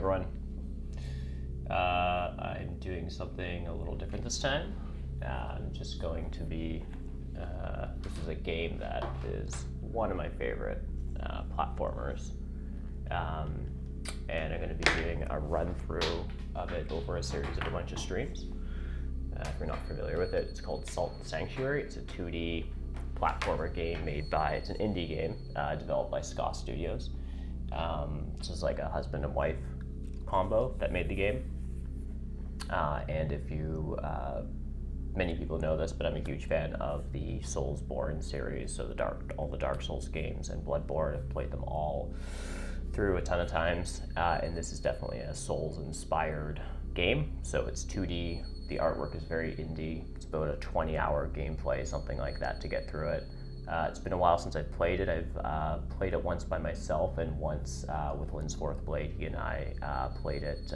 everyone. I'm doing something a little different this time. I'm just going to be, this is a game that is one of my favorite platformers. And I'm going to be doing a run through of it over a series of a bunch of streams. If you're not familiar with it, it's called Salt and Sanctuary. It's a 2D platformer game it's an indie game developed by Ska Studios. This is like a husband and wife combo that made the game. And if you, many people know this, but I'm a huge fan of the Soulsborne series, so all the Dark Souls games and Bloodborne. I've played them all through a ton of times, and this is definitely a Souls-inspired game. So it's 2D, the artwork is very indie. It's about a 20-hour gameplay, something like that, to get through it. It's been a while since I've played it. I've played it once by myself and once with Linsforth Blade. He and I played it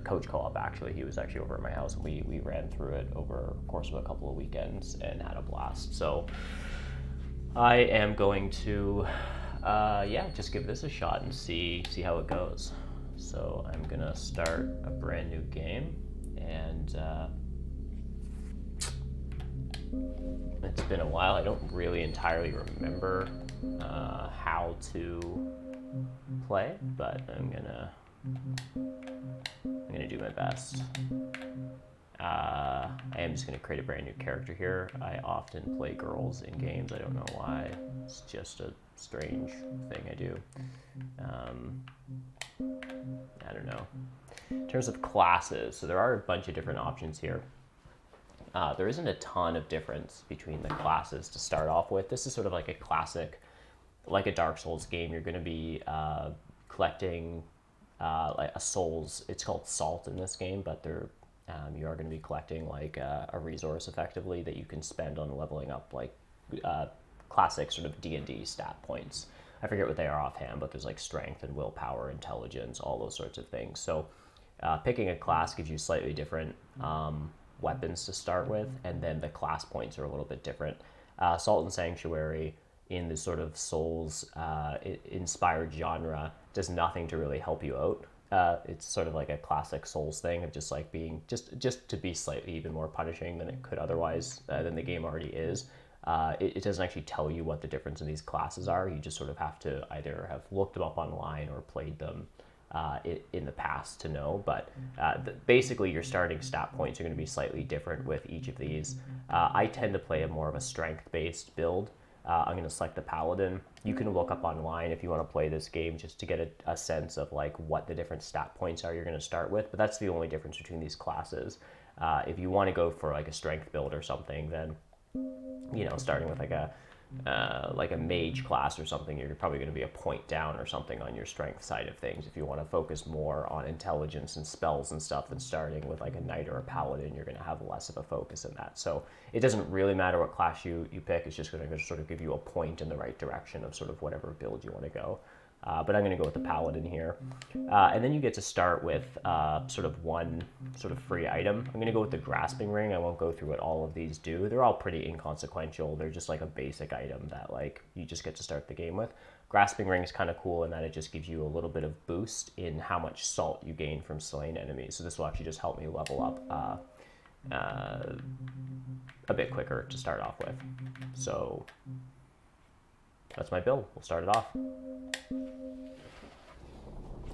coach co-op, actually. He was actually over at my house, and we ran through it over the course of a couple of weekends and had a blast. So I am going to just give this a shot and see how it goes. So I'm gonna start a brand new game, and it's been a while. I don't really entirely remember how to play, but I'm gonna do my best. I am just gonna create a brand new character here. I often play girls in games. I don't know why. It's just a strange thing I do. I don't know. In terms of classes, so there are a bunch of different options here. There isn't a ton of difference between the classes to start off with. This is sort of like a classic, like a Dark Souls game. You're going to be collecting like a souls. It's called salt in this game, but you are going to be collecting like a resource effectively that you can spend on leveling up like classic sort of D&D stat points. I forget what they are offhand, but there's like strength and willpower, intelligence, all those sorts of things. So picking a class gives you slightly different weapons to start with, and then the class points are a little bit different. Salt and Sanctuary, in the sort of Souls inspired genre, does nothing to really help you out. It's sort of like a classic Souls thing of just like being just to be slightly even more punishing than it could otherwise, than the game already is. It doesn't actually tell you what the difference in these classes are. You just sort of have to either have looked them up online or played them in the past to know. But basically your starting stat points are going to be slightly different with each of these. I tend to play more of a strength-based build. I'm going to select the Paladin. You can look up online if you want to play this game just to get a sense of like what the different stat points are you're going to start with. But that's the only difference between these classes. If you want to go for like a strength build or something, then starting with like a mage class or something, you're probably going to be a point down or something on your strength side of things. If you want to focus more on intelligence and spells and stuff, then starting with like a knight or a paladin, you're going to have less of a focus in that. So it doesn't really matter what class you pick. It's just going to sort of give you a point in the right direction of sort of whatever build you want to go. But I'm going to go with the Paladin here. And then you get to start with sort of one sort of free item. I'm going to go with the Grasping Ring. I won't go through what all of these do. They're all pretty inconsequential. They're just like a basic item that like you just get to start the game with. Grasping Ring is kind of cool in that it just gives you a little bit of boost in how much salt you gain from slaying enemies. So this will actually just help me level up a bit quicker to start off with. So that's my build. We'll start it off.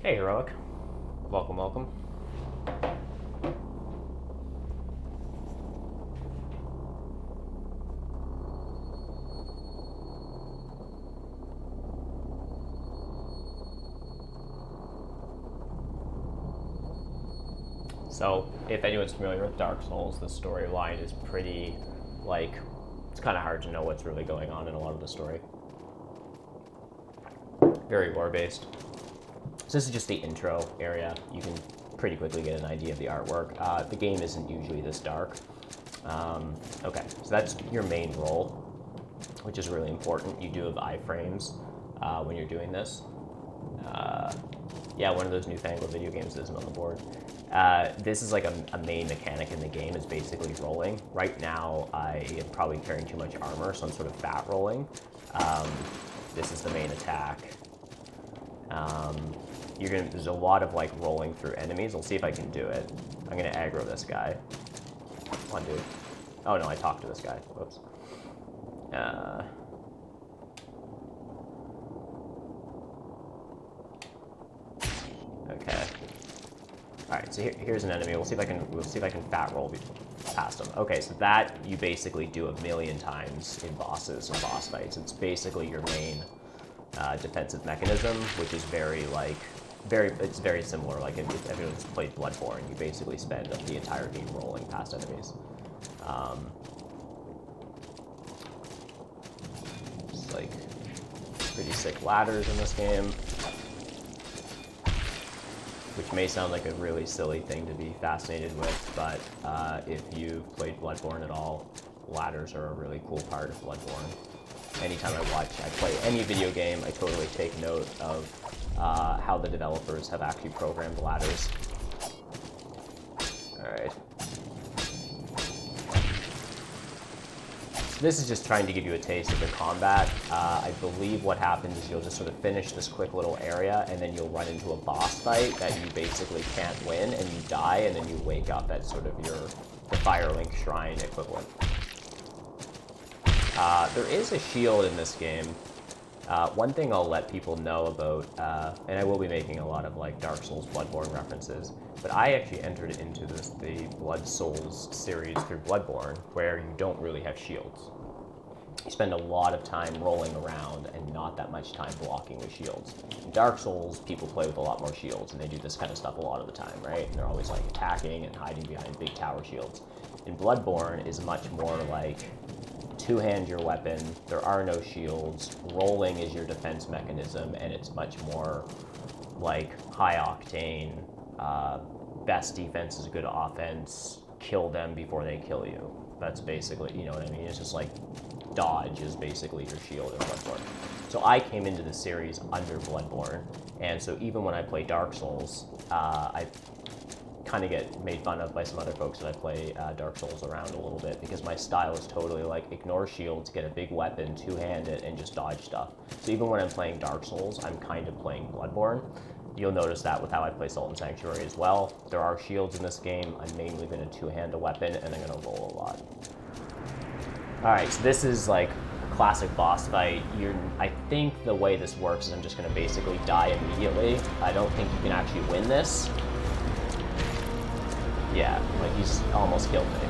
Hey, Heroic. Welcome. So, if anyone's familiar with Dark Souls, the storyline is pretty, it's kind of hard to know what's really going on in a lot of the story. Very lore-based. So this is just the intro area. You can pretty quickly get an idea of the artwork. The game isn't usually this dark. Okay, so that's your main role, which is really important. You do have iframes when you're doing this. Yeah, one of those newfangled video games isn't on the board. This is like a main mechanic in the game, is basically rolling. Right now, I am probably carrying too much armor, so I'm sort of fat rolling. This is the main attack. there's a lot of like rolling through enemies. I'll see if I can do it. I'm gonna aggro this guy. Come on, dude. Oh no, I talked to this guy. Whoops. Okay. All right, so here's an enemy. We'll see if I can fat roll past him. Okay, so that you basically do 1,000,000 times in bosses and boss fights. It's basically your main defensive mechanism, which is it's very similar. Like if everyone's played Bloodborne, you basically spend the entire game rolling past enemies. Just like pretty sick ladders in this game. Which may sound like a really silly thing to be fascinated with, but if you've played Bloodborne at all, ladders are a really cool part of Bloodborne. Anytime I play any video game, I totally take note of how the developers have actually programmed ladders. Alright. This is just trying to give you a taste of the combat. I believe what happens is you'll just sort of finish this quick little area, and then you'll run into a boss fight that you basically can't win, and you die, and then you wake up at sort of the Firelink Shrine equivalent. There is a shield in this game. One thing I'll let people know about, and I will be making a lot of like Dark Souls, Bloodborne references, but I actually entered into the Blood Souls series through Bloodborne, where you don't really have shields. You spend a lot of time rolling around and not that much time blocking with shields. In Dark Souls, people play with a lot more shields, and they do this kind of stuff a lot of the time, right? And they're always like attacking and hiding behind big tower shields. In Bloodborne is much more like two-hand your weapon, there are no shields, rolling is your defense mechanism, and it's much more like high octane, best defense is good offense, kill them before they kill you. That's basically, you know what I mean? It's just like dodge is basically your shield in Bloodborne. So I came into the series under Bloodborne, and so even when I play Dark Souls, I kind of get made fun of by some other folks that I play Dark Souls around a little bit, because my style is totally like ignore shields, get a big weapon, two-hand it, and just dodge stuff. So even when I'm playing Dark Souls, I'm kind of playing Bloodborne. You'll notice that with how I play Salt and Sanctuary as well. There are shields in this game. I'm mainly going to two-hand a weapon, and I'm going to roll a lot. Alright, so this is like a classic boss fight. I think the way this works is I'm just going to basically die immediately. I don't think you can actually win this. Yeah, like he's almost killed me.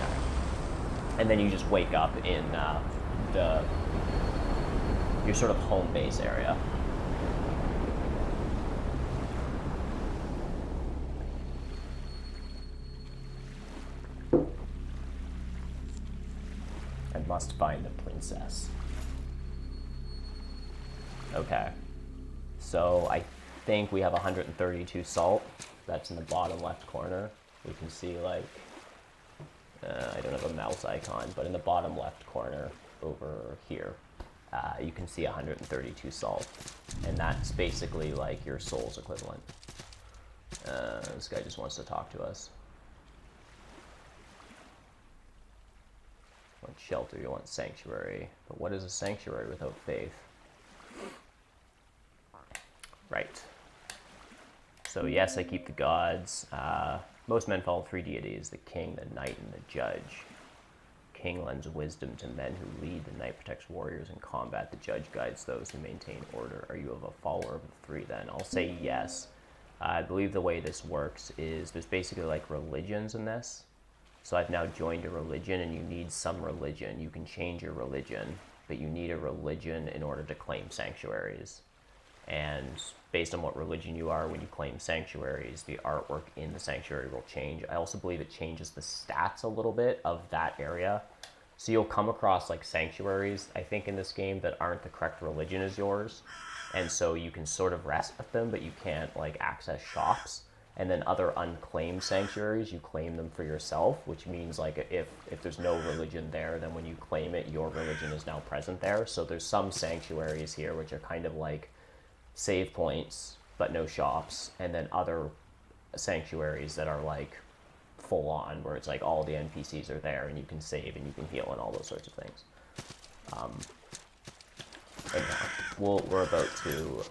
Right. And then you just wake up in your sort of home base area. I must find the princess. Okay. So I think we have 132 salt. That's in the bottom left corner. We can see like, I don't have a mouse icon, but in the bottom left corner over here, you can see 132 salt. And that's basically like your soul's equivalent. This guy just wants to talk to us. You want shelter, you want sanctuary. But what is a sanctuary without faith? Right. So yes, I keep the gods. Most men follow three deities, the king, the knight, and the judge. King lends wisdom to men who lead, the knight protects warriors in combat, the judge guides those who maintain order. Are you a follower of the three then? I'll say yes. I believe the way this works is there's basically like religions in this. So I've now joined a religion, and you need some religion. You can change your religion, but you need a religion in order to claim sanctuaries. And based on what religion you are, when you claim sanctuaries, the artwork in the sanctuary will change. I also believe it changes the stats a little bit of that area. So you'll come across like sanctuaries, I think, in this game that aren't the correct religion as yours. And so you can sort of rest with them, but you can't like access shops. And then other unclaimed sanctuaries, you claim them for yourself, which means like if there's no religion there, then when you claim it, your religion is now present there. So there's some sanctuaries here which are kind of like save points, but no shops, and then other sanctuaries that are like full on, where it's like all the NPCs are there, and you can save and you can heal and all those sorts of things. But we're about to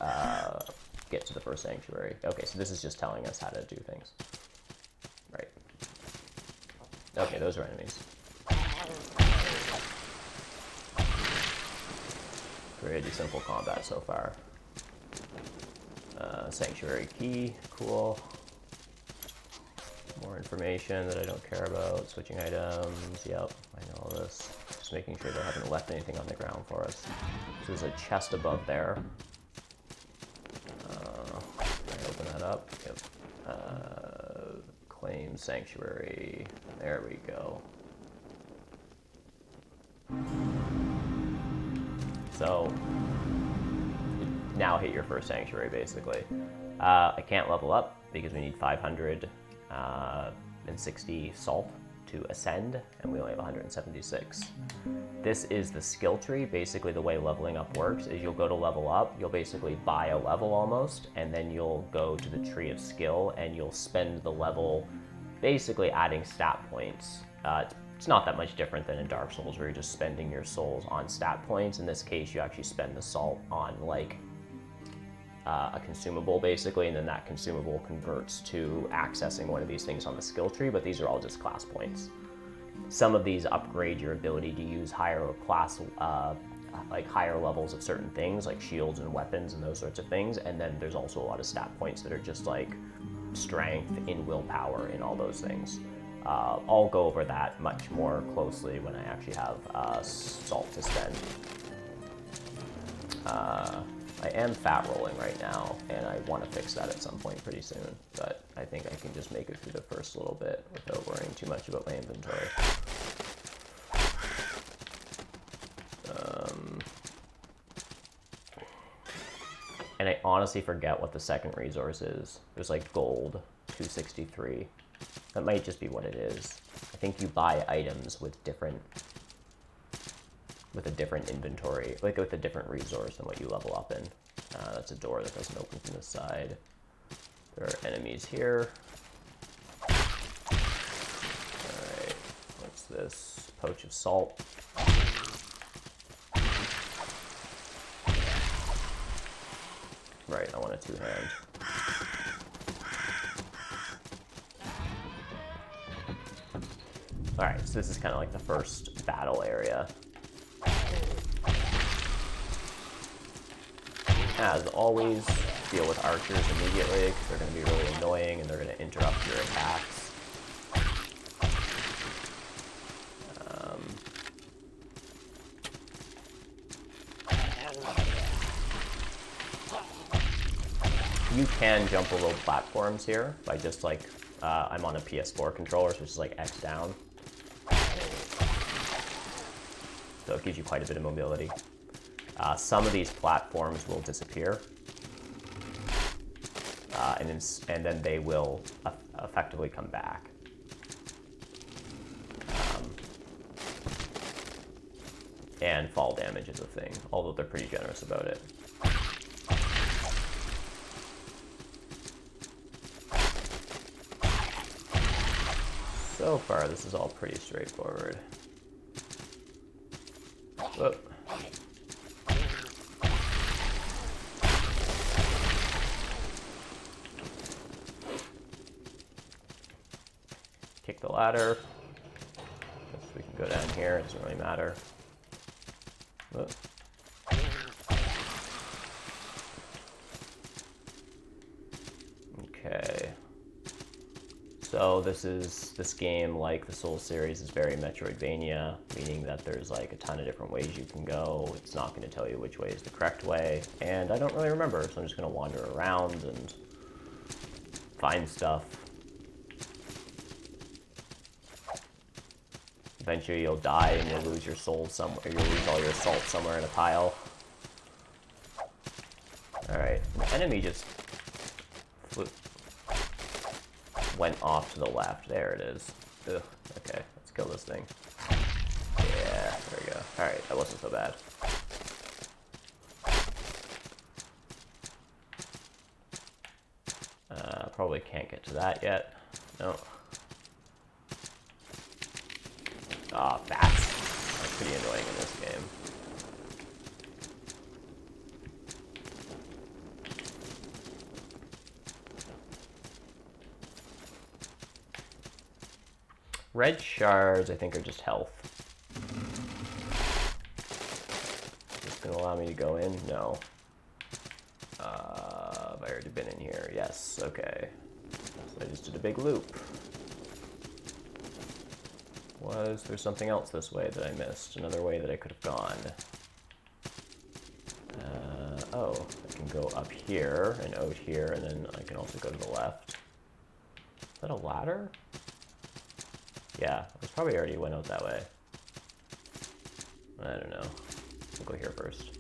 get to the first sanctuary. Okay, so this is just telling us how to do things. Right. Okay, those are enemies. Pretty simple combat so far. Sanctuary key, cool. More information that I don't care about. Switching items, yep, I know all this. Just making sure they haven't left anything on the ground for us. So there's a chest above there. Can I open that up? Yep. Claim sanctuary. There we go. So, you now hit your first sanctuary, basically. I can't level up because we need 560 salt to ascend, and we only have 176. This is the skill tree. Basically, the way leveling up works is you'll go to level up, you'll basically buy a level almost, and then you'll go to the tree of skill, and you'll spend the level basically adding stat points. It's not that much different than in Dark Souls, where you're just spending your souls on stat points. In this case, you actually spend the salt on, like, a consumable, basically, and then that consumable converts to accessing one of these things on the skill tree, but these are all just class points. Some of these upgrade your ability to use higher class, like higher levels of certain things, like shields and weapons and those sorts of things, and then there's also a lot of stat points that are just like strength, in willpower, in all those things. I'll go over that much more closely when I actually have salt to spend. I am fat rolling right now, and I want to fix that at some point pretty soon, but I think I can just make it through the first little bit without worrying too much about my inventory. And I honestly forget what the second resource is. There's like gold, 263. That might just be what it is. I think you buy items with a different inventory, like with a different resource than what you level up in. That's a door that doesn't open from the side. There are enemies here. Alright, what's this? Pouch of salt. Right, I want a two-hand. Alright, so this is kind of like the first battle area. As always, deal with archers immediately, because they're going to be really annoying and they're going to interrupt your attacks. You can jump below platforms here by just like, I'm on a PS4 controller, so it's just like X down. So it gives you quite a bit of mobility. Some of these platforms will disappear, and then they will effectively come back. And fall damage is a thing, although they're pretty generous about it. So far, this is all pretty straightforward. Whoop. Kick the ladder. Guess we can go down here, it doesn't really matter. Whoop. Okay. So this game, like the Souls series, is very Metroidvania, meaning that there's like a ton of different ways you can go. It's not going to tell you which way is the correct way, and I don't really remember, so I'm just going to wander around and find stuff. Eventually you'll die and you'll lose your soul somewhere, you'll lose all your salt somewhere in a pile. Alright, the enemy just went off to the left. There it is. Ugh, okay, let's kill this thing. Yeah, there we go. Alright, that wasn't so bad. Probably can't get to that yet. No. Ah, bats. That's pretty annoying in this game. Red shards, I think, are just health. Is this gonna allow me to go in? No. Have I already been in here? Yes, okay. So I just did a big loop. Was there something else this way that I missed? Another way that I could have gone? Oh, I can go up here and out here, and then I can also go to the left. Is that a ladder? Yeah, I probably already went out that way. I don't know. We'll go here first.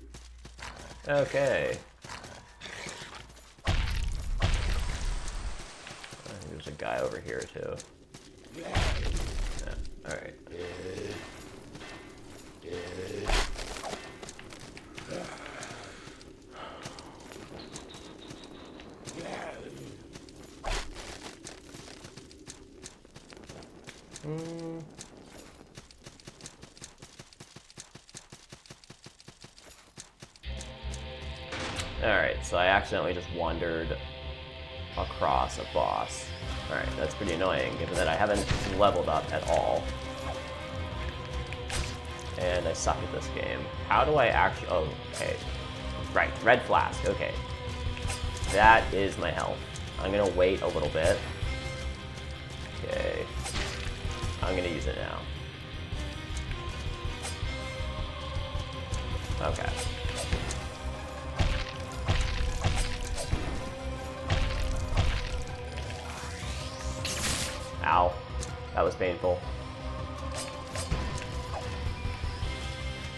Okay. I think there's a guy over here too. Yeah, alright. Alright, so I accidentally just wandered across a boss. Alright, that's pretty annoying, given that I haven't leveled up at all. And I suck at this game. How do I actually... Oh, okay. Right, red flask, okay. That is my health. I'm gonna wait a little bit. Okay. I'm gonna use it now. Okay. Ow. That was painful.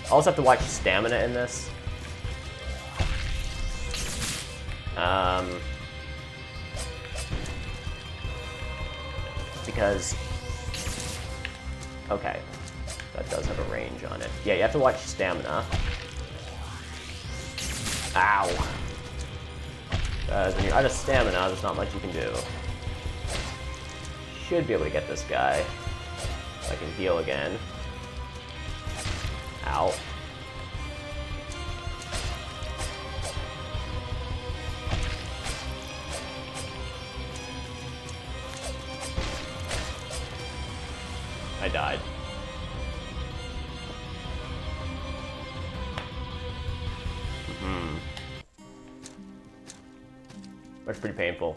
I also have to watch stamina in this. Because... Okay. That does have a range on it. Yeah, you have to watch stamina. Ow. Because when you're out of stamina, there's not much you can do. Should be able to get this guy. I can heal again. Ow. I died. That's pretty painful.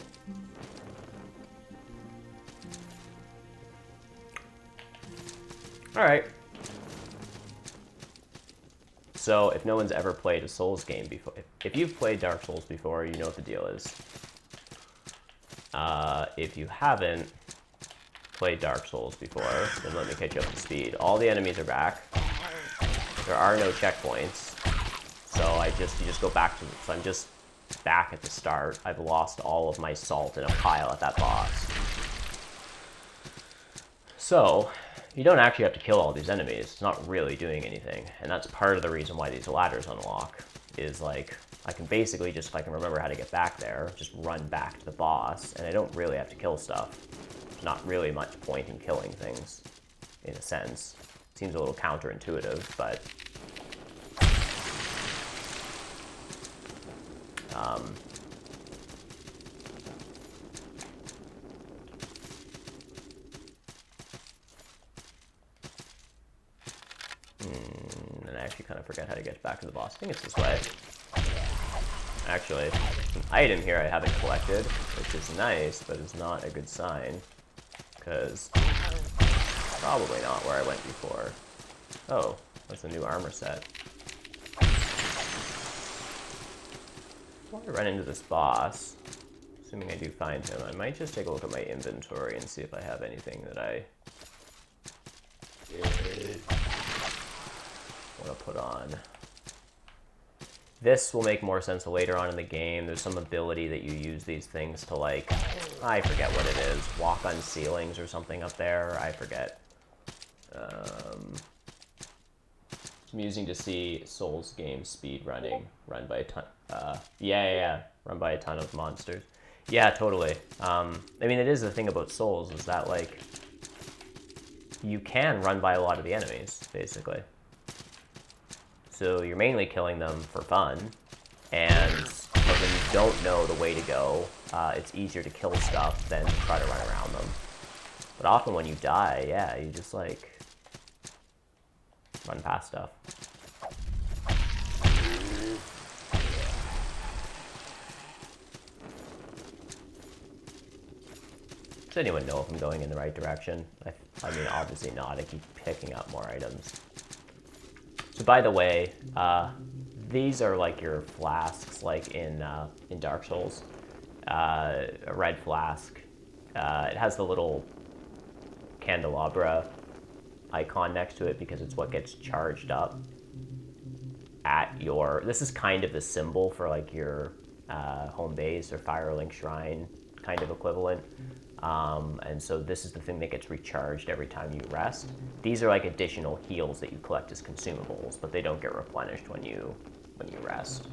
Alright. So, if no one's ever played a Souls game before, if you've played Dark Souls before, you know what the deal is. If you haven't played Dark Souls before, then let me catch you up to speed. All the enemies are back. There are no checkpoints. So you just go back to, so I'm just back at the start. I've lost all of my salt in a pile at that boss. So, you don't actually have to kill all these enemies. It's not really doing anything. And that's part of the reason why these ladders unlock. Is like, I can basically just, if I can remember how to get back there, just run back to the boss, and I don't really have to kill stuff. There's not really much point in killing things, in a sense. It seems a little counterintuitive, but... and I actually kind of forget how to get back to the boss. I think it's this way. Actually, an item here I haven't collected, which is nice, but is not a good sign. Because probably not where I went before. Oh, that's a new armor set. Before I run into this boss, assuming I do find him, I might just take a look at my inventory and see if I have anything that I want to put on. This will make more sense later on in the game. There's some ability that you use these things to, like, I forget what it is, walk on ceilings or something up there. I forget. It's amusing to see Souls game speed running, run by a ton. Run by a ton of monsters. Yeah, totally. I mean, it is the thing about Souls is that, like, you can run by a lot of the enemies, basically. So you're mainly killing them for fun, and when you don't know the way to go, it's easier to kill stuff than to try to run around them. But often when you die, yeah, you just like run past stuff. Does anyone know if I'm going in the right direction? I mean, obviously not. I keep picking up more items. So by the way, these are like your flasks, like in Dark Souls. A red flask. It has the little candelabra icon next to it because it's what gets charged up at your... This is kind of the symbol for like your home base or Firelink Shrine kind of equivalent. And so this is the thing that gets recharged every time you rest. These are like additional heals that you collect as consumables, but they don't get replenished when you rest.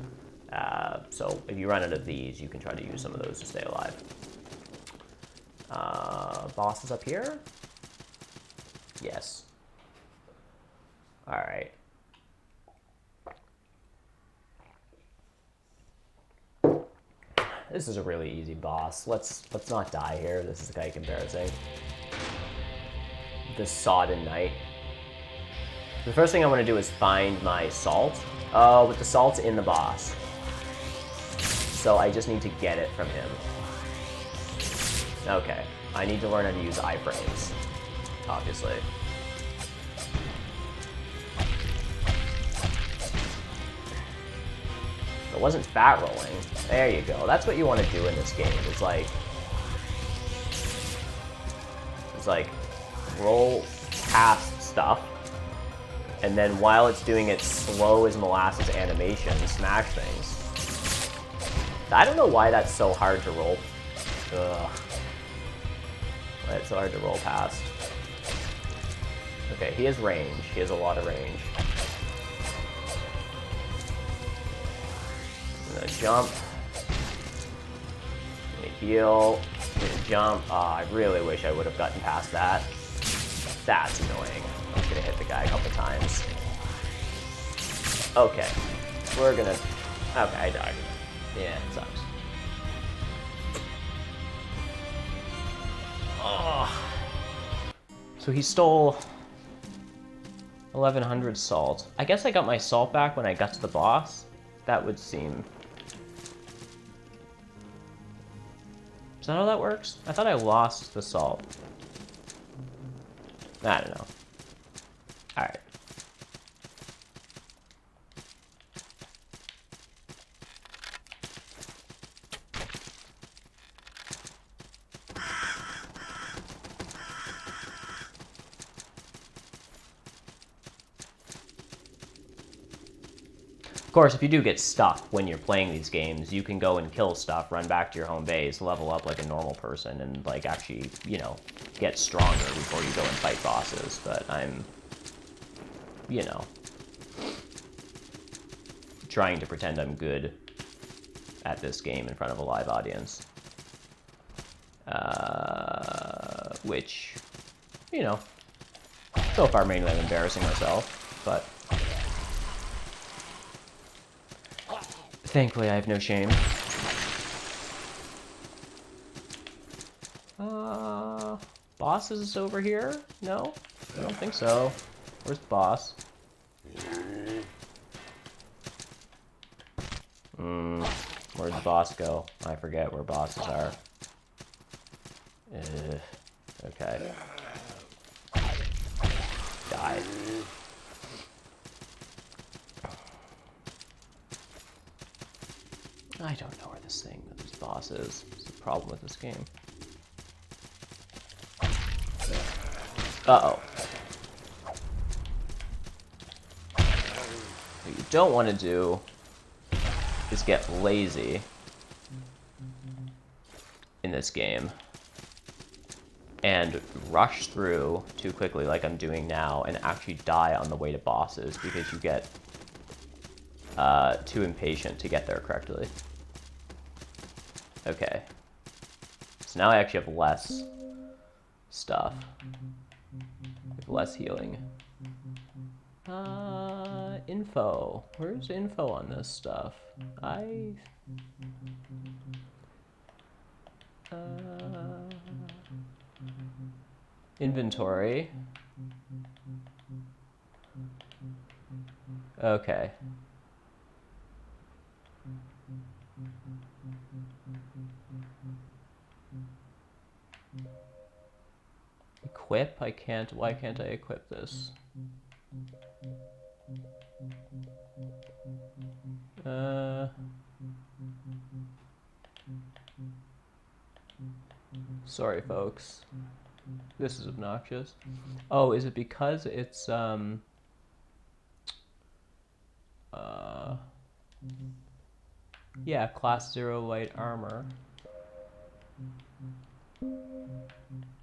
So if you run out of these, you can try to use some of those to stay alive. Boss is up here? Yes. All right. This is a really easy boss. Let's not die here. This is like embarrassing. The Sodden Knight. The first thing I want to do is find my salt. Oh, but the salt's in the boss. So I just need to get it from him. Okay. I need to learn how to use iframes, obviously. It wasn't fat rolling. There you go. That's what you want to do in this game. It's like roll past stuff, and then while it's doing its slow as molasses animation, smash things. I don't know why that's so hard to roll. Ugh. Why it's so hard to roll past. Okay, he has range. He has a lot of range. I'm gonna jump. I'm gonna heal. I'm gonna jump. Oh, I really wish I would have gotten past that. That's annoying. I'm gonna hit the guy a couple times. Okay. We're gonna... Okay, I died. Yeah, it sucks. Oh. So he stole 1,100 salt. I guess I got my salt back when I got to the boss. That would seem... Is that how that works? I thought I lost the salt. I don't know. Alright. Of course, if you do get stuck when you're playing these games, you can go and kill stuff, run back to your home base, level up like a normal person, and like actually, you know, get stronger before you go and fight bosses. But I'm, you know, trying to pretend I'm good at this game in front of a live audience. Which, you know, so far mainly I'm embarrassing myself, but thankfully I have no shame. Boss is over here? No? I don't think so. Where's the boss? Where'd the boss go? I forget where bosses are. Okay. Die. I don't know where this boss is. It's the problem with this game. Uh-oh. What you don't want to do is get lazy in this game and rush through too quickly like I'm doing now and actually die on the way to bosses because you get too impatient to get there correctly. Okay. So now I actually have less stuff. With less healing. Info. Where's info on this stuff? Inventory. Okay. Equip? I can't. Why can't I equip this? Sorry, folks. This is obnoxious. Oh, is it because it's yeah, class 0 light armor.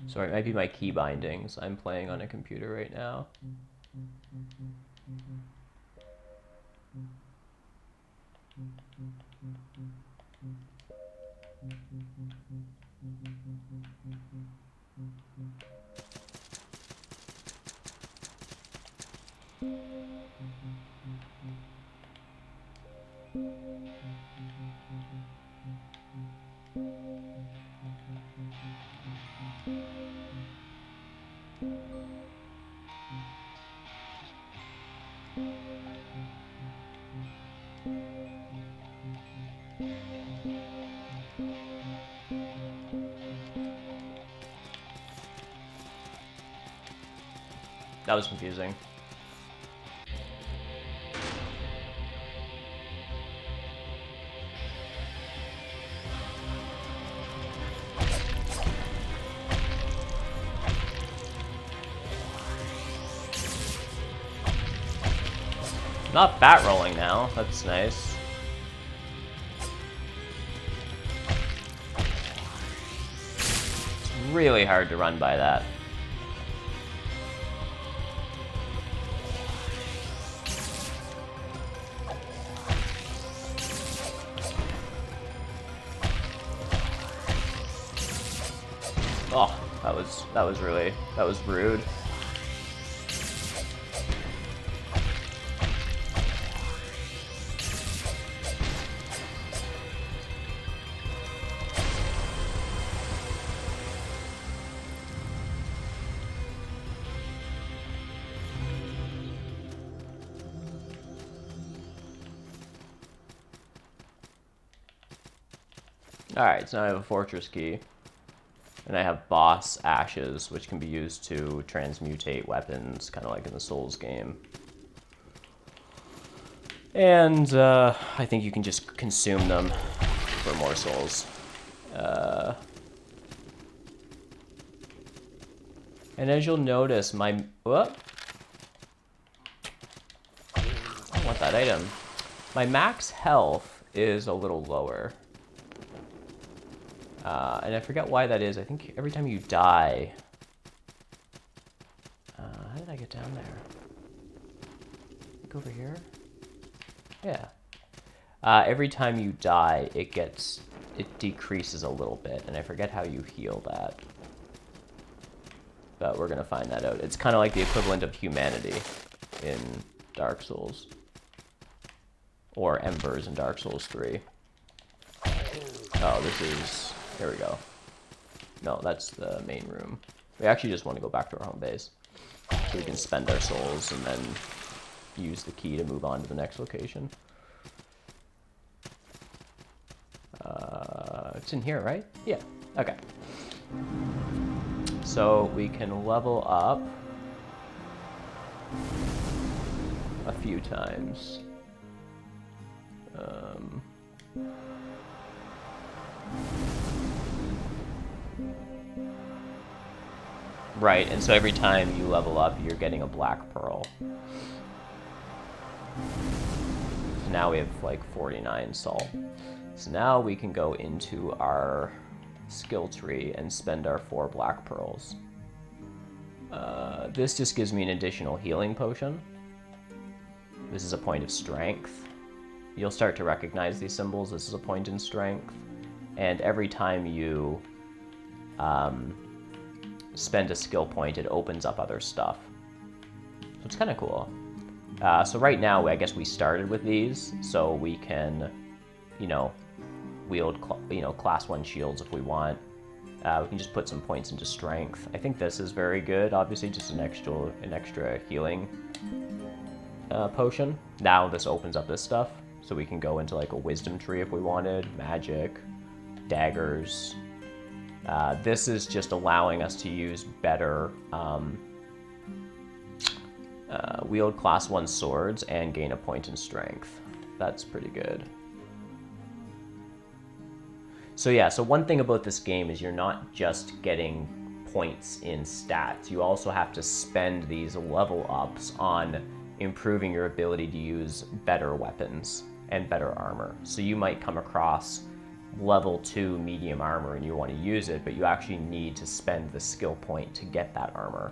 Sorry, it might be my key bindings. I'm playing on a computer right now. That was confusing. Not bat rolling now. That's nice. It's really hard to run by that. Oh, that was rude. Alright, so now I have a fortress key. And I have boss ashes, which can be used to transmutate weapons, kind of like in the Souls game. And I think you can just consume them for more souls. And as you'll notice, my... Whoop. I don't want that item. My max health is a little lower. And I forget why that is. I think every time you die... how did I get down there? Look over here? Yeah. Every time you die, it decreases a little bit, and I forget how you heal that. But we're gonna find that out. It's kind of like the equivalent of humanity in Dark Souls. Or Embers in Dark Souls 3. Oh, this is... There we go. No, that's the main room. We actually just want to go back to our home base. So we can spend our souls and then use the key to move on to the next location. It's in here, right? Yeah. Okay. So we can level up a few times. Right, and so every time you level up, you're getting a black pearl. So now we have like 49 salt. So now we can go into our skill tree and spend our 4 black pearls. This just gives me an additional healing potion. This is a point of strength. You'll start to recognize these symbols. This is a point in strength. And every time you spend a skill point, it opens up other stuff. So it's kind of cool. So right now, I guess we started with these, so we can, you know, wield, class 1 shields if we want. We can just put some points into strength. I think this is very good, obviously, just an extra healing potion. Now this opens up this stuff, so we can go into like a wisdom tree if we wanted, magic, daggers. This is just allowing us to use better wield class 1 swords and gain a point in strength. That's pretty good. So yeah, so one thing about this game is you're not just getting points in stats. You also have to spend these level ups on improving your ability to use better weapons and better armor. So you might come across level 2 medium armor and you want to use it, but you actually need to spend the skill point to get that armor.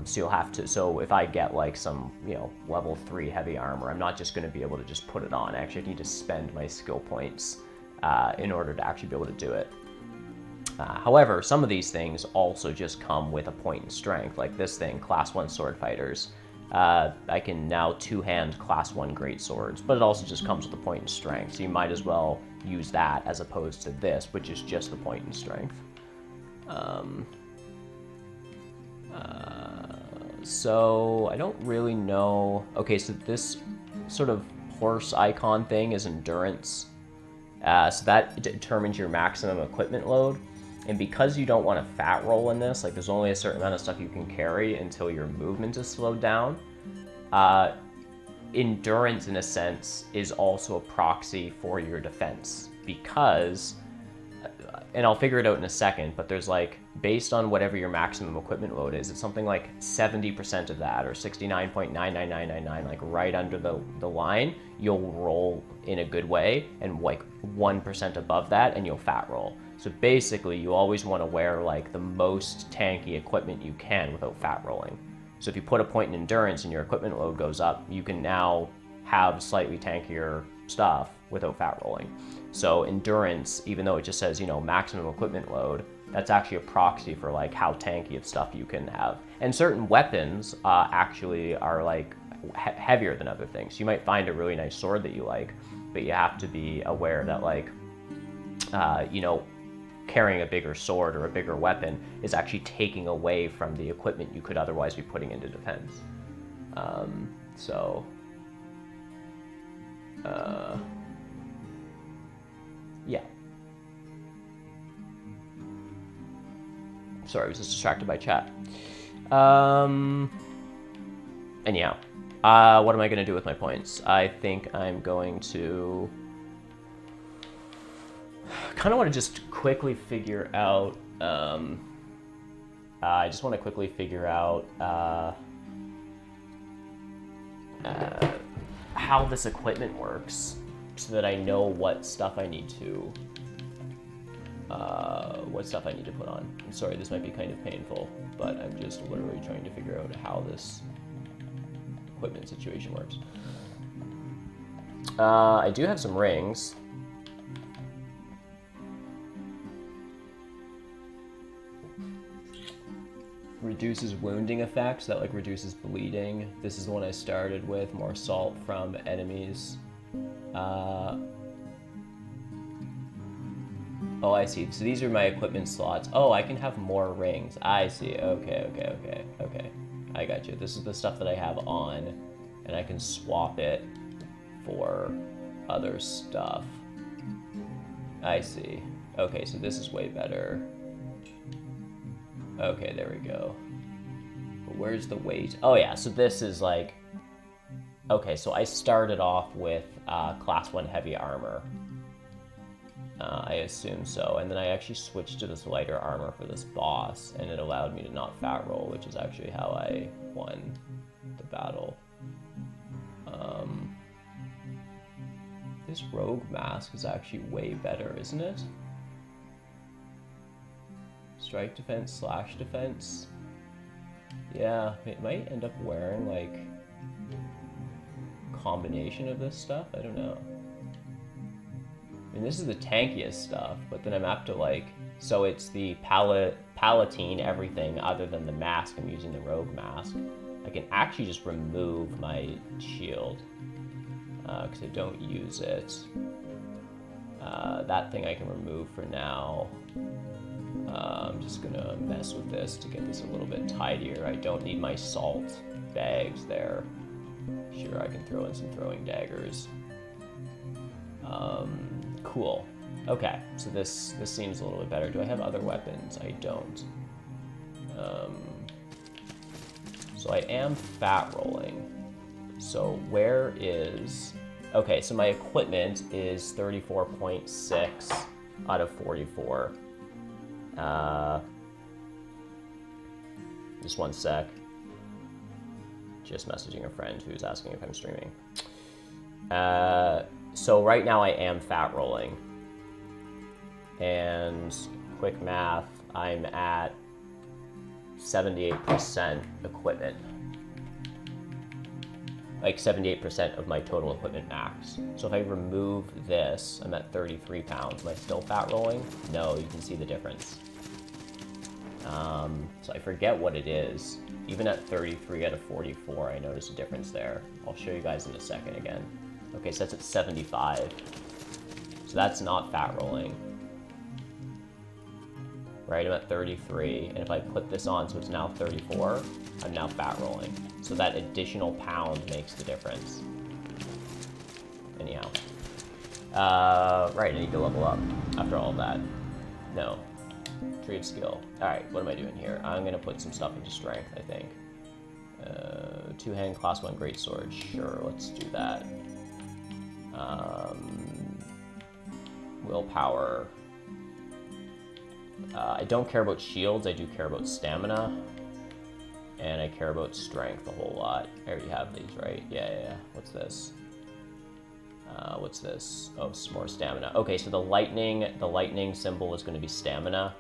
So you'll have to, so if I get like some, you know, level 3 heavy armor, I'm not just going to be able to just put it on. I actually need to spend my skill points in order to actually be able to do it. However, some of these things also just come with a point in strength, like this thing, class 1 sword fighters. I can now two-hand class 1 great swords, but it also just comes with a point in strength, so you might as well use that as opposed to this, which is just the point in strength. So I don't really know. Okay, so this sort of horse icon thing is endurance. So that determines your maximum equipment load. And because you don't want to fat roll in this, like there's only a certain amount of stuff you can carry until your movement is slowed down. Endurance, in a sense, is also a proxy for your defense. Because, and I'll figure it out in a second, but there's like, based on whatever your maximum equipment load is, it's something like 70% of that, or 69.99999, like right under the line, you'll roll in a good way, and like 1% above that, and you'll fat roll. So basically, you always want to wear like the most tanky equipment you can without fat rolling. So if you put a point in endurance and your equipment load goes up, you can now have slightly tankier stuff without fat rolling. So endurance, even though it just says, you know, maximum equipment load, that's actually a proxy for like how tanky of stuff you can have. And certain weapons actually are like heavier than other things. You might find a really nice sword that you like, but you have to be aware that like, you know, carrying a bigger sword or a bigger weapon is actually taking away from the equipment you could otherwise be putting into defense. Yeah. Sorry, I was just distracted by chat. Anyhow, what am I going to do with my points? I think I'm going to kind of want to just quickly figure out, I just want to quickly figure out how this equipment works so that I know what stuff I need to put on. I'm sorry, this might be kind of painful, but I'm just literally trying to figure out how this equipment situation works. I do have some rings. Reduces wounding effects, that like reduces bleeding. This is the one I started with, more salt from enemies. Oh, I see. So these are my equipment slots. Oh, I can have more rings. I see. Okay. I got you. This is the stuff that I have on, and I can swap it for other stuff. I see. Okay, so this is way better. Okay, there we go. But where's the weight? Oh yeah, so this is like... Okay, so I started off with class 1 heavy armor. I assume so. And then I actually switched to this lighter armor for this boss, and it allowed me to not fat roll, which is actually how I won the battle. This rogue mask is actually way better, isn't it? Strike defense, slash defense. Yeah, it might end up wearing like a combination of this stuff. I don't know. I mean, this is the tankiest stuff, but then I'm apt to like, so it's the palatine everything other than the mask. I'm using the rogue mask. I can actually just remove my shield because I don't use it. That thing I can remove for now. I'm just gonna mess with this to get this a little bit tidier. I don't need my salt bags there. Sure, I can throw in some throwing daggers. Cool. Okay, so this seems a little bit better. Do I have other weapons? I don't. So I am fat rolling. So where is... Okay, so my equipment is 34.6 out of 44. Just one sec. Just messaging a friend who's asking if I'm streaming. So right now I am fat rolling. And quick math, I'm at 78% equipment. Like 78% of my total equipment max. So if I remove this, I'm at 33 pounds. Am I still fat rolling? No, you can see the difference. So I forget what it is. Even at 33 out of 44, I notice a difference there. I'll show you guys in a second again. Okay, so that's at 75. So that's not fat rolling. Right, I'm at 33, and if I put this on so it's now 34, I'm now fat rolling. So that additional pound makes the difference. Anyhow. Right, I need to level up after all of that. No. Tree of skill. Alright, what am I doing here? I'm gonna put some stuff into strength, I think. Two-hand class 1 greatsword. Sure, let's do that. Willpower. I don't care about shields, I do care about stamina. And I care about strength a whole lot. I already have these, right? Yeah. What's this? What's this? Oh, some more stamina. Okay, so the lightning symbol is going to be stamina.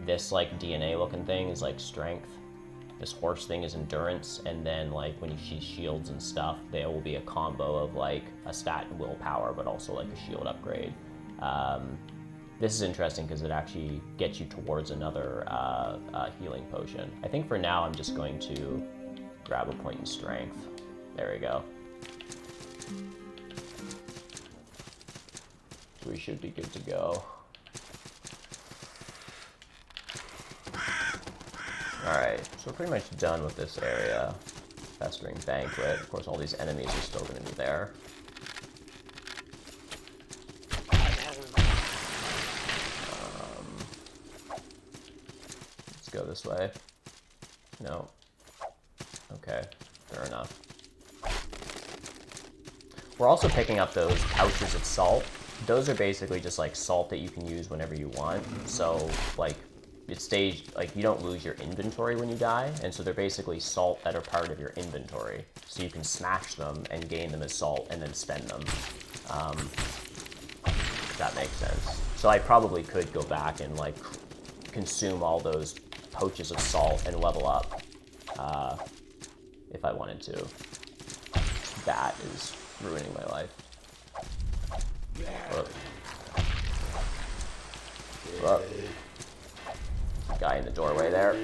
This, like, DNA-looking thing is, like, strength. This horse thing is endurance. And then, like, when you see shields and stuff, there will be a combo of, like, a stat and willpower, but also, like, a shield upgrade. This is interesting because it actually gets you towards another healing potion. I think for now I'm just going to grab a point in strength. There we go. We should be good to go. Alright, so we're pretty much done with this area. Festering Banquet. Of course, all these enemies are still going to be there. Go this way. No. Okay, fair enough. We're also picking up those pouches of salt. Those are basically just like salt that you can use whenever you want. So like it stays, like you don't lose your inventory when you die. And so they're basically salt that are part of your inventory. So you can smash them and gain them as salt and then spend them. If that makes sense. So I probably could go back and like consume all those pouches of salt and level up if I wanted to. That is ruining my life. Whoa. Whoa. Guy in the doorway there.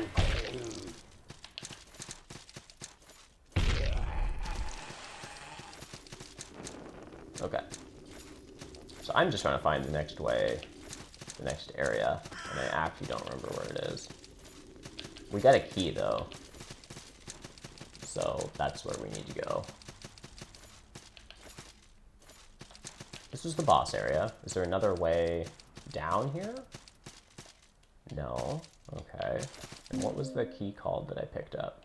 Okay. So I'm just trying to find the next way, the next area, and I actually don't remember where it is. We got a key, though. So that's where we need to go. This was the boss area. Is there another way down here? No. Okay. And what was the key called that I picked up?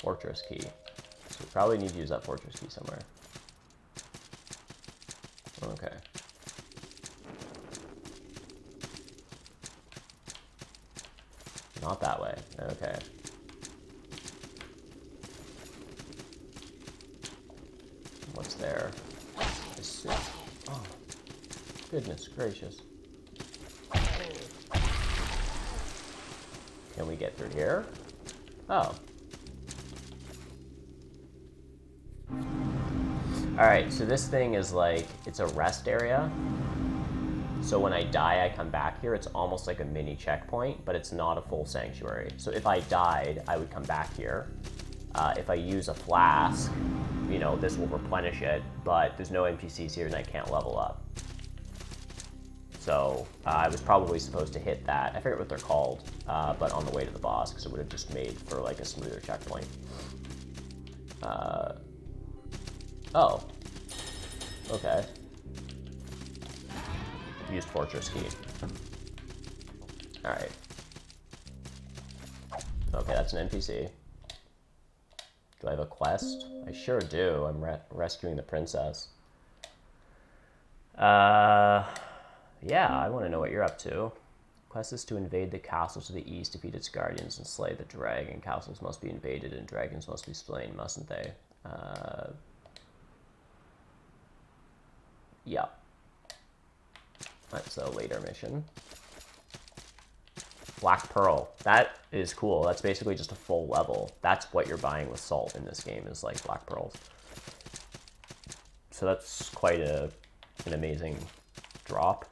Fortress key. So we probably need to use that fortress key somewhere. Okay. Not that way. Okay. What's there? Oh, goodness gracious. Can we get through here? Oh. Alright, so this thing is like, it's a rest area. So when I die, I come back here. It's almost like a mini checkpoint, but it's not a full sanctuary. So if I died, I would come back here. If I use a flask, you know, this will replenish it, but there's no NPCs here and I can't level up. So I was probably supposed to hit that. I forget what they're called, but on the way to the boss, because it would have just made for like a smoother checkpoint. Oh. Okay. Used Fortress Key. Alright. Okay, that's an NPC. Do I have a quest? I sure do. I'm rescuing the princess. Yeah, I want to know what you're up to. Quest is to invade the castle to the east, defeat its guardians, and slay the dragon. Castles must be invaded and dragons must be slain, mustn't they? Yeah. That's a later mission. Black Pearl. That is cool. That's basically just a full level. That's what you're buying with salt in this game, is like Black Pearls. So that's quite an amazing drop.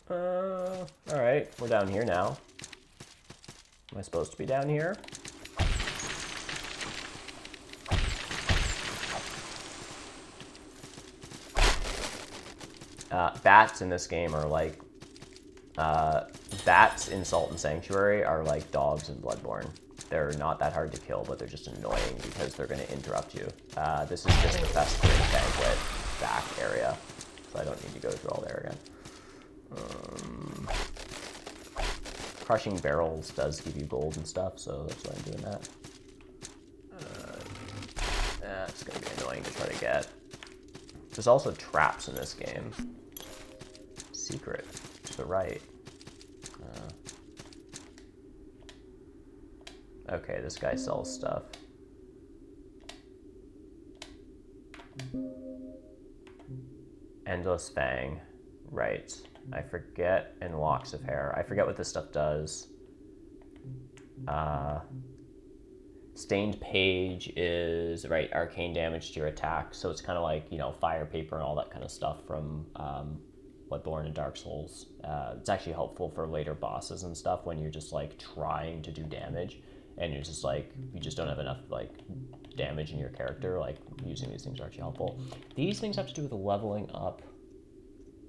Alright, we're down here now. Am I supposed to be down here? Bats in this game are like... bats in Salt and Sanctuary are like dogs in Bloodborne. They're not that hard to kill, but they're just annoying because they're going to interrupt you. This is just the Festering Banquet back area, so I don't need to go through all there again. Crushing Barrels does give you gold and stuff, so that's why I'm doing that. It's going to be annoying to try to get. There's also traps in this game. Secret to the right. Okay, this guy sells stuff. Endless Fang. Right. I forget, and Locks of Hair. I forget what this stuff does. Stained Page is, right, arcane damage to your attack. So it's kind of like, you know, Fire Paper and all that kind of stuff from Bloodborne and Dark Souls. It's actually helpful for later bosses and stuff when you're just like trying to do damage and you're just like, you just don't have enough like damage in your character. Like using these things are actually helpful. These things have to do with leveling up.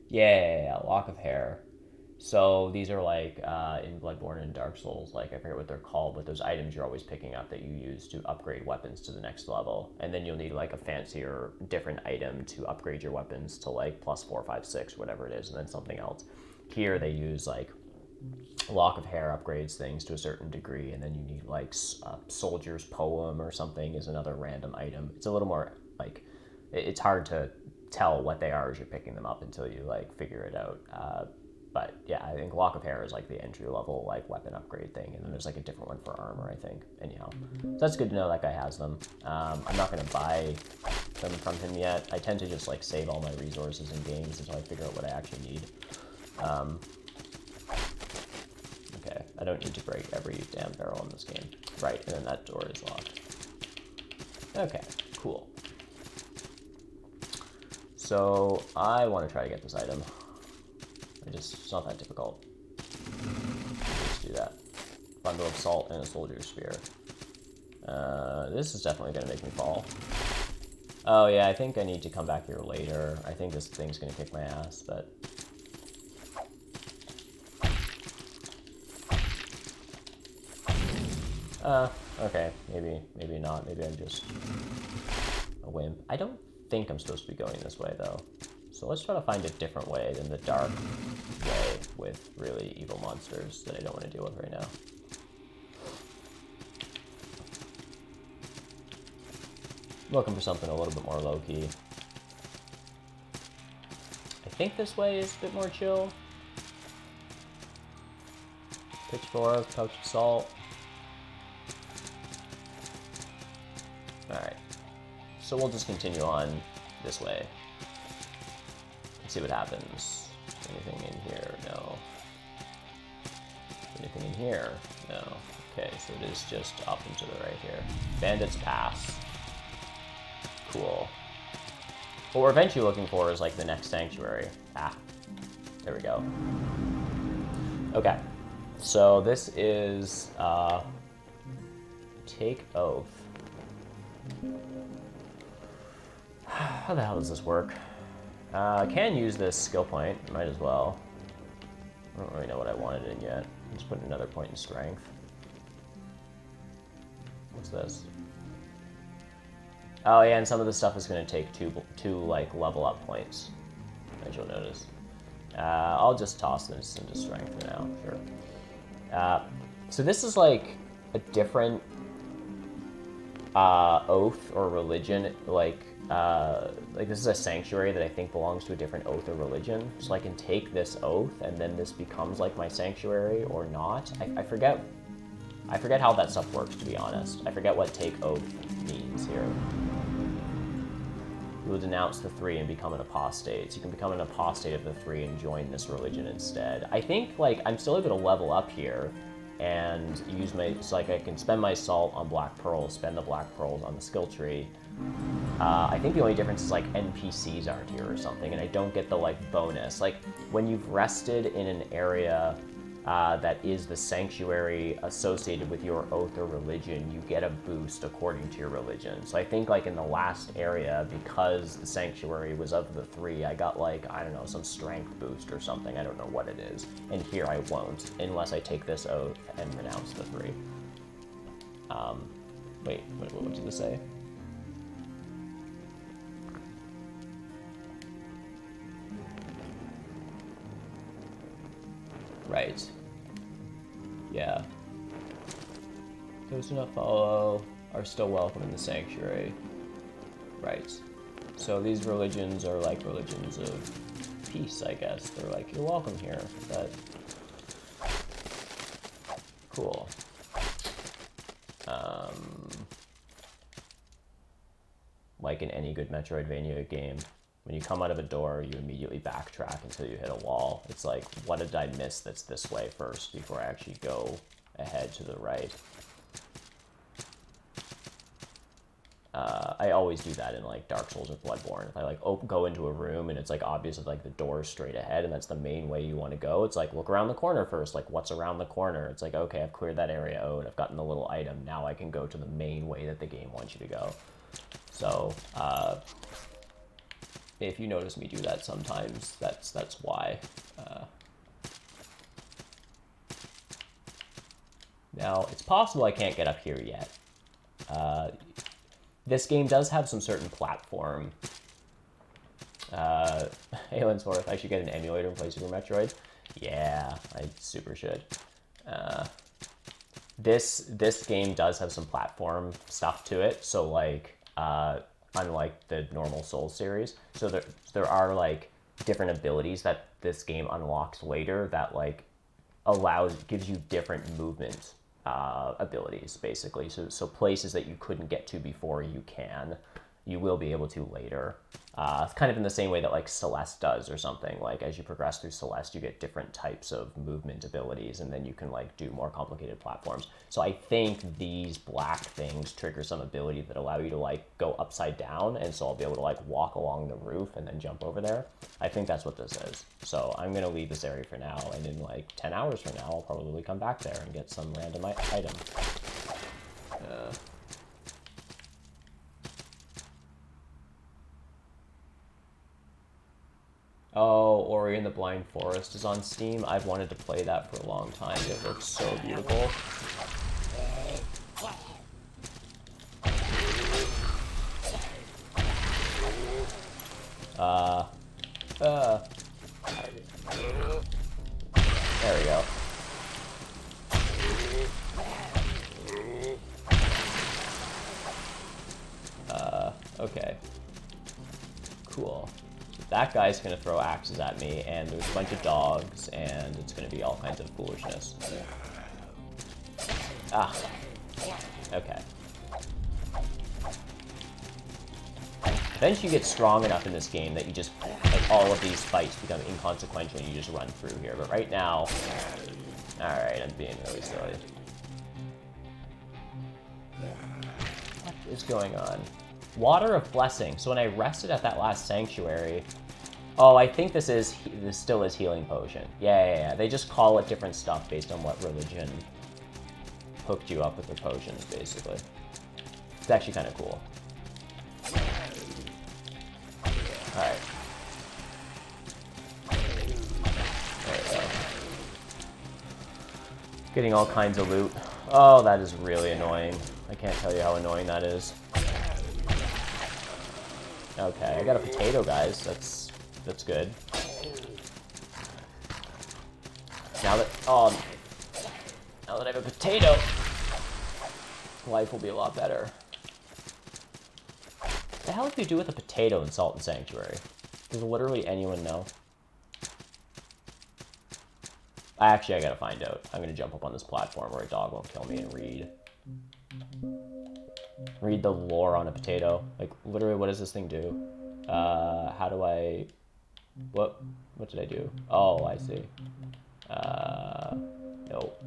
Yeah, Lock of Hair. So these are like in Bloodborne and Dark Souls, like I forget what they're called, but those items you're always picking up that you use to upgrade weapons to the next level. And then you'll need like a fancier, different item to upgrade your weapons to like +4, 5, 6, whatever it is, and then something else. Here they use like Lock of Hair upgrades things to a certain degree, and then you need like Soldier's Poem or something is another random item. It's a little more like, it's hard to tell what they are as you're picking them up until you like figure it out. But yeah, I think Lock of Hair is like the entry level like weapon upgrade thing, and then there's like a different one for armor, I think. Anyhow, so that's good to know that guy has them. I'm not gonna buy them from him yet. I tend to just like save all my resources in games until I figure out what I actually need. Okay, I don't need to break every damn barrel in this game. Right, and then that door is locked. Okay, cool. So I want to try to get this item. It's not that difficult. Just do that. Bundle of salt and a soldier's spear. This is definitely going to make me fall. Oh yeah, I think I need to come back here later. I think this thing's going to kick my ass, but... okay, maybe not. Maybe I'm just a wimp. I don't think I'm supposed to be going this way, though. So let's try to find a different way than the dark way with really evil monsters that I don't want to deal with right now. I'm looking for something a little bit more low-key. I think this way is a bit more chill. Pitchfork, pouch of salt. Alright. So we'll just continue on this way. See what happens. Anything in here? No. Anything in here? No. Okay, so it is just up and to the right here. Bandit's Pass. Cool. What we're eventually looking for is like the next sanctuary. Ah, there we go. Okay, so this is Take Oath. How the hell does this work? I can use this skill point. Might as well. I don't really know what I wanted in yet. Just put another point in strength. What's this? Oh yeah, and some of the stuff is going to take two like level up points, as you'll notice. I'll just toss this into strength for now, sure. So this is like a different oath or religion, like this is a sanctuary that I think belongs to a different oath or religion. So I can take this oath, and then this becomes like my sanctuary or not. I forget how that stuff works, to be honest. I forget what take oath means here. You will denounce the three and become an apostate. So you can become an apostate of the three and join this religion instead. I think like I'm still able to level up here and use my, so like I can spend my salt on black pearls, spend the black pearls on the skill tree. I think the only difference is like NPCs aren't here or something, and I don't get the like bonus. Like when you've rested in an area that is the sanctuary associated with your oath or religion, you get a boost according to your religion. So I think like in the last area, because the sanctuary was of the three, I got like, I don't know, some strength boost or something. I don't know what it is. And here I won't, unless I take this oath and renounce the three. Wait, what did this say? Right. Yeah. Those who do not follow are still welcome in the sanctuary. Right. So these religions are like religions of peace, I guess. They're like, you're welcome here, but... Cool. Like in any good Metroidvania game, when you come out of a door, you immediately backtrack until you hit a wall. It's like, what did I miss that's this way first before I actually go ahead to the right? I always do that in like Dark Souls or Bloodborne. If I like go into a room and it's like obvious that like the door's straight ahead and that's the main way you want to go, it's like, look around the corner first. Like, what's around the corner? It's like, okay, I've cleared that area out. I've gotten the little item. Now I can go to the main way that the game wants you to go. So, if you notice me do that sometimes, that's why. Now, it's possible I can't get up here yet. This game does have some certain platform. Aylensworth, I should get an emulator and play Super Metroid. Yeah, I super should. This game does have some platform stuff to it, so like, unlike the normal Souls series. So there are like different abilities that this game unlocks later that like gives you different movement abilities, basically. So places that you couldn't get to before, you will be able to later. It's kind of in the same way that like Celeste does or something. Like as you progress through Celeste, you get different types of movement abilities, and then you can like do more complicated platforms. So I think these black things trigger some ability that allow you to like go upside down, and so I'll be able to like walk along the roof and then jump over there. I think that's what this is. So I'm gonna leave this area for now, and in like 10 hours from now, I'll probably come back there and get some random item. Oh, Ori and the Blind Forest is on Steam. I've wanted to play that for a long time. It looks so beautiful. There we go. Okay. Cool. That guy's gonna throw axes at me, and there's a bunch of dogs, and it's gonna be all kinds of foolishness. Ah. Okay. Eventually you get strong enough in this game that you just, like, all of these fights become inconsequential and you just run through here. But right now, alright, I'm being really silly. What is going on? Water of Blessing. So when I rested at that last sanctuary... Oh, I think this still is Healing Potion. Yeah. They just call it different stuff based on what religion hooked you up with the potions, basically. It's actually kind of cool. Alright. There we go. Getting all kinds of loot. Oh, that is really annoying. I can't tell you how annoying that is. Okay, I got a potato, guys. That's good. Now that I have a potato, life will be a lot better. What the hell do you do with a potato in Salt and Sanctuary? Does literally anyone know? Actually, I gotta find out. I'm gonna jump up on this platform where a dog won't kill me and read the lore on a potato. Like, literally, what does this thing do? How do I... What did I do? Oh, I see. Nope.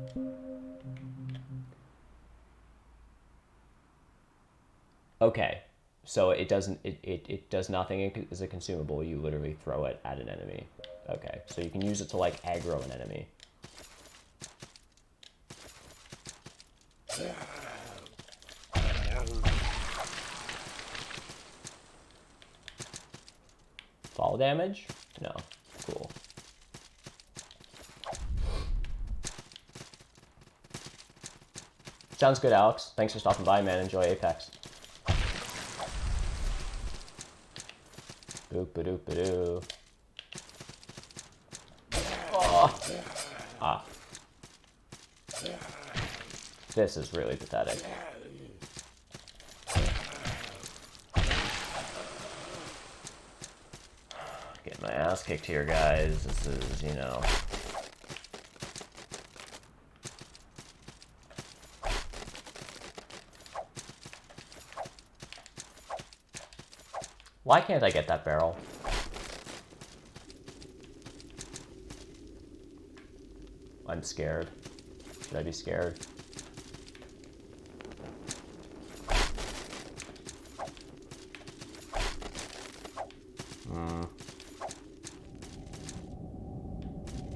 Okay. So it doesn't, it does nothing as a consumable. You literally throw it at an enemy. Okay. So you can use it to, like, aggro an enemy. Fall damage? No. Cool. Sounds good, Alex. Thanks for stopping by, man. Enjoy Apex. Boop-a-doop-a-doo. Oh. Ah. This is really pathetic. Getting my ass kicked here, guys. This is, you know... Why can't I get that barrel? I'm scared. Should I be scared?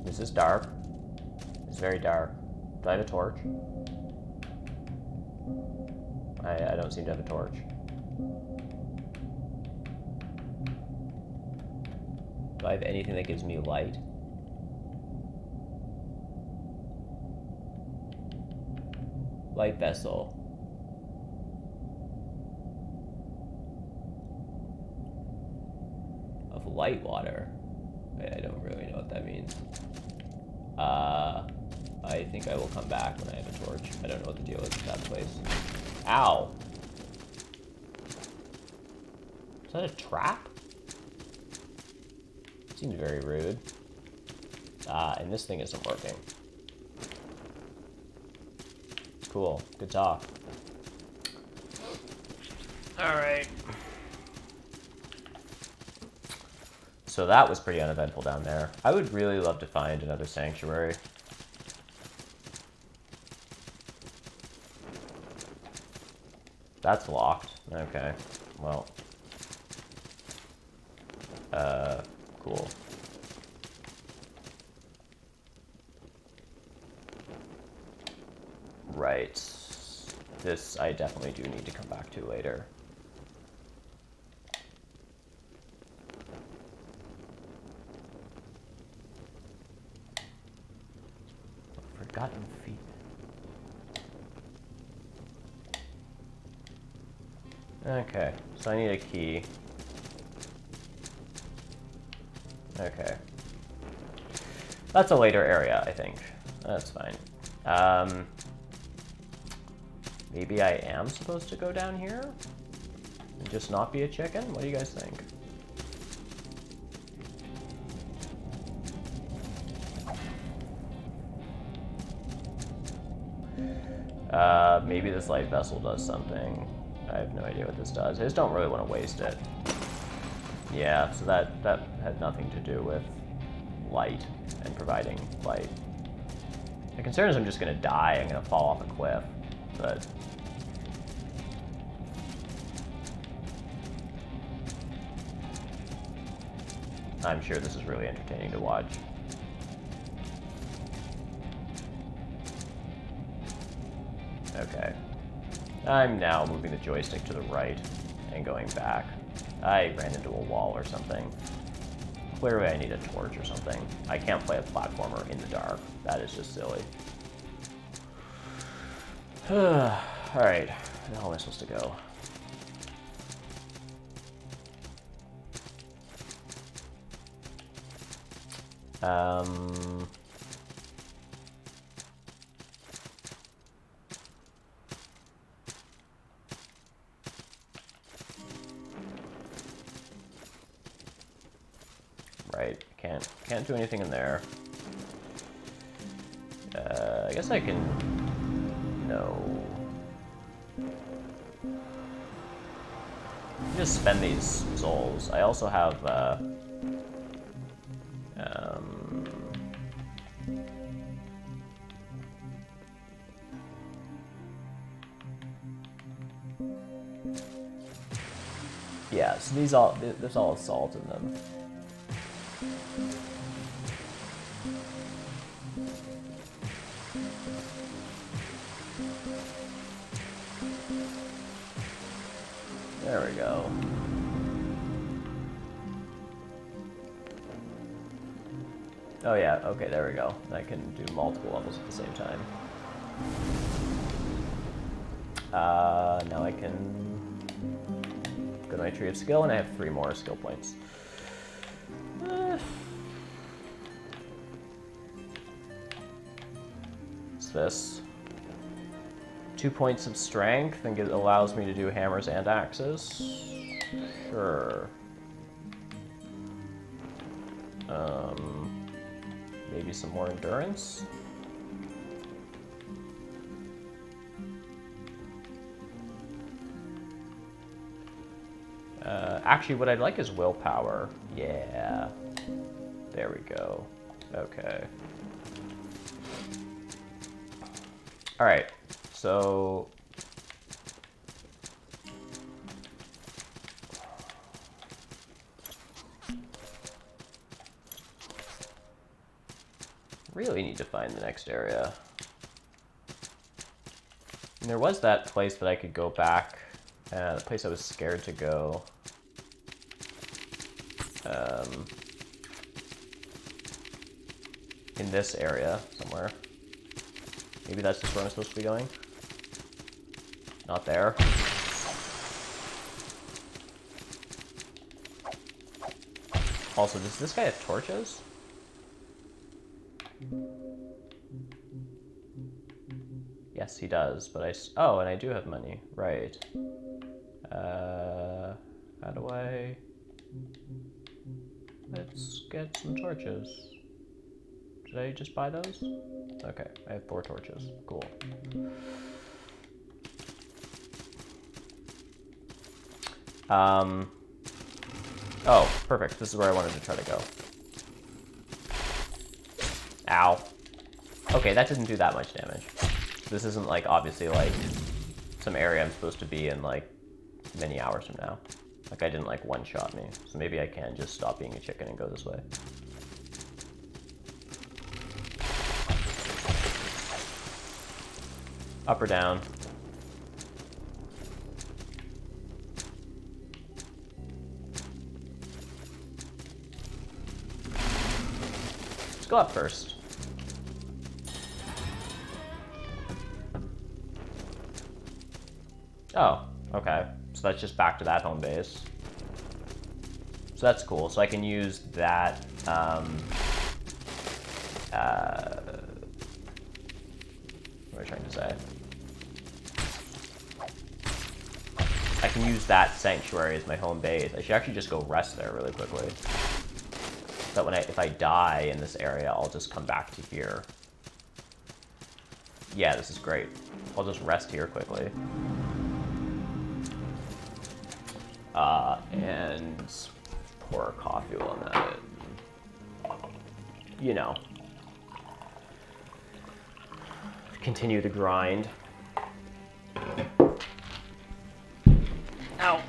This is dark. It's very dark. Do I have a torch? I don't seem to have a torch. Do I have anything that gives me light? Light vessel. Of light water. Wait, I don't really know what that means. I think I will come back when I have a torch. I don't know what the deal is with that place. Ow! Is that a trap? Seems very rude. And this thing isn't working. Cool. Good talk. Alright. So that was pretty uneventful down there. I would really love to find another sanctuary. That's locked. Okay. Well. Cool. Right. This I definitely do need to come back to later. Forgotten feet. Okay, so I need a key. Okay. That's a later area, I think. That's fine. Maybe I am supposed to go down here? And just not be a chicken? What do you guys think? Maybe this light vessel does something. I have no idea what this does. I just don't really want to waste it. Yeah, so that had nothing to do with light and providing light. My concern is I'm just going to die. I'm going to fall off a cliff. But I'm sure this is really entertaining to watch. Okay. I'm now moving the joystick to the right and going back. I ran into a wall or something. Clearly I need a torch or something. I can't play a platformer in the dark. That is just silly. Alright, where the hell am I supposed to go? Right, can't do anything in there. I guess I can... No. Just spend these souls. I also have, yeah, so there's all salt in them. There we go. Oh yeah, okay, there we go. I can do multiple levels at the same time. Now I can go to my tree of skill, and I have 3 more skill points. What's this? 2 points of strength, and it allows me to do hammers and axes. Sure. Maybe some more endurance? Actually, what I'd like is willpower. Yeah. There we go. Okay. Alright, so... really need to find the next area. And there was that place that I could go back, the place I was scared to go. In this area somewhere. Maybe that's just where I'm supposed to be going. Not there. Also, does this guy have torches? Yes, he does, but oh, and I do have money. Right. How do I... Let's get some torches. Did I just buy those? Okay, I have 4 torches. Cool. Oh, perfect. This is where I wanted to try to go. Ow. Okay, that didn't do that much damage. This isn't, like, obviously, like, some area I'm supposed to be in, like, many hours from now. Like, I didn't, like, one-shot me. So maybe I can just stop being a chicken and go this way. Up or down? Let's go up first. Oh, okay. So that's just back to that home base. So that's cool. So I can use that, what am I trying to say? I can use that sanctuary as my home base. I should actually just go rest there really quickly. So that if I die in this area, I'll just come back to here. Yeah, this is great. I'll just rest here quickly. And pour coffee while I'm at it. You know. Continue the grind. Ow.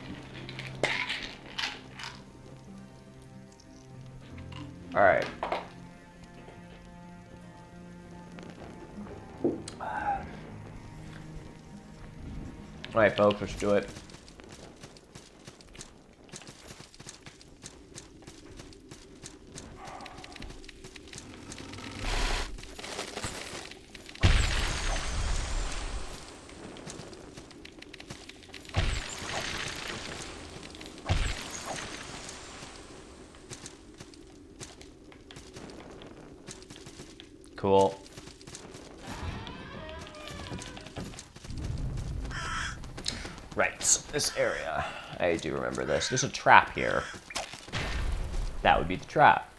All right. All right, folks, let's do it. Cool. Right, this area. I do remember this. There's a trap here. That would be the trap.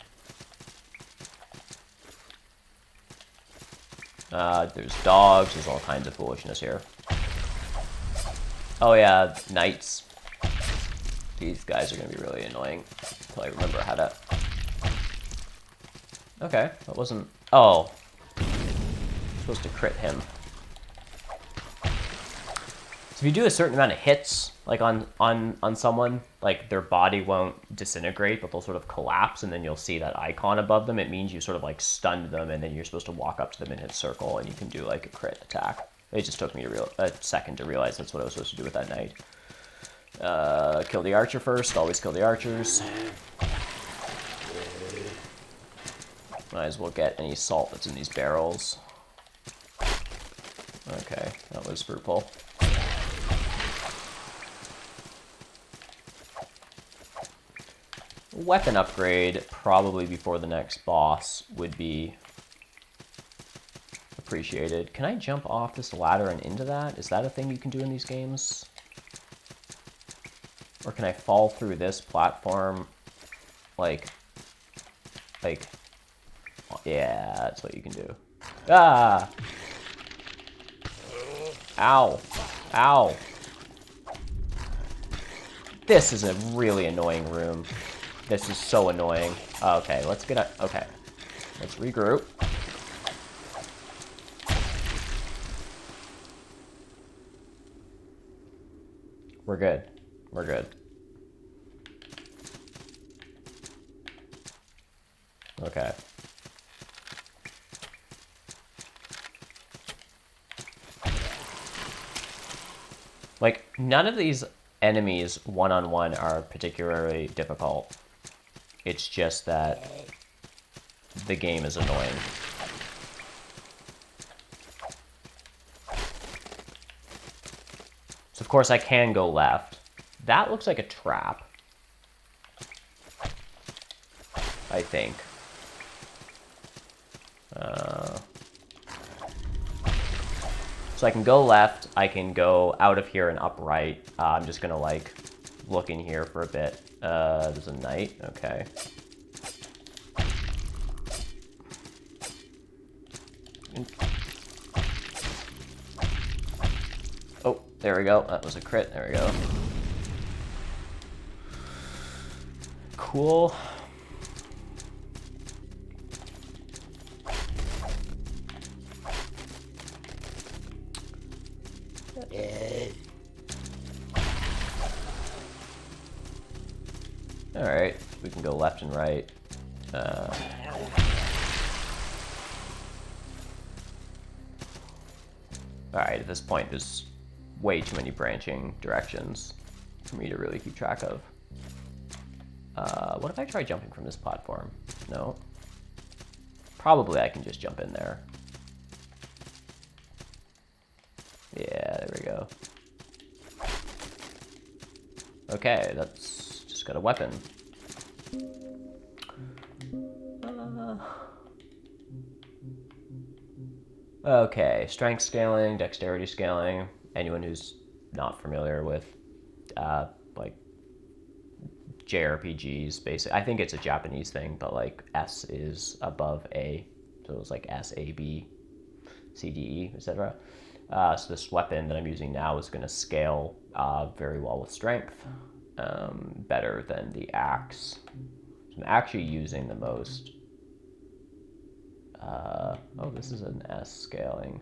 There's dogs. There's all kinds of foolishness here. Oh yeah, knights. These guys are going to be really annoying until I remember how to... Okay, that wasn't... Oh. I'm supposed to crit him. So if you do a certain amount of hits, like on someone, like their body won't disintegrate, but they'll sort of collapse, and then you'll see that icon above them. It means you sort of like stunned them, and then you're supposed to walk up to them and hit circle, and you can do like a crit attack. It just took me a second to realize that's what I was supposed to do with that knight. Kill the archer first. Always kill the archers. Might as well get any salt that's in these barrels. Okay, that was fruitful. Weapon upgrade, probably before the next boss, would be appreciated. Can I jump off this ladder and into that? Is that a thing you can do in these games? Or can I fall through this platform? Like, yeah, that's what you can do. Ah! Ow. Ow. This is a really annoying room. This is so annoying. Okay, let's get up. Okay. Let's regroup. We're good. We're good. Okay. Like, none of these enemies one-on-one are particularly difficult. It's just that the game is annoying. So of course I can go left. That looks like a trap. I think. So I can go left, I can go out of here and up right. I'm just gonna like look in here for a bit. There's a knight, okay. Oh, there we go, that was a crit, there we go. Cool. Alright, we can go left and right. Alright, at this point there's way too many branching directions for me to really keep track of. What if I try jumping from this platform? No. Probably I can just jump in there. Yeah, there we go. Okay, that's just got a weapon. Okay, strength scaling, dexterity scaling. Anyone who's not familiar with like JRPGs, basically, I think it's a Japanese thing, but like S is above A, so it's like S, A, B, C, D, E, etc. So this weapon that I'm using now is going to scale very well with strength, better than the axe. So I'm actually using the most. Oh, this is an S scaling.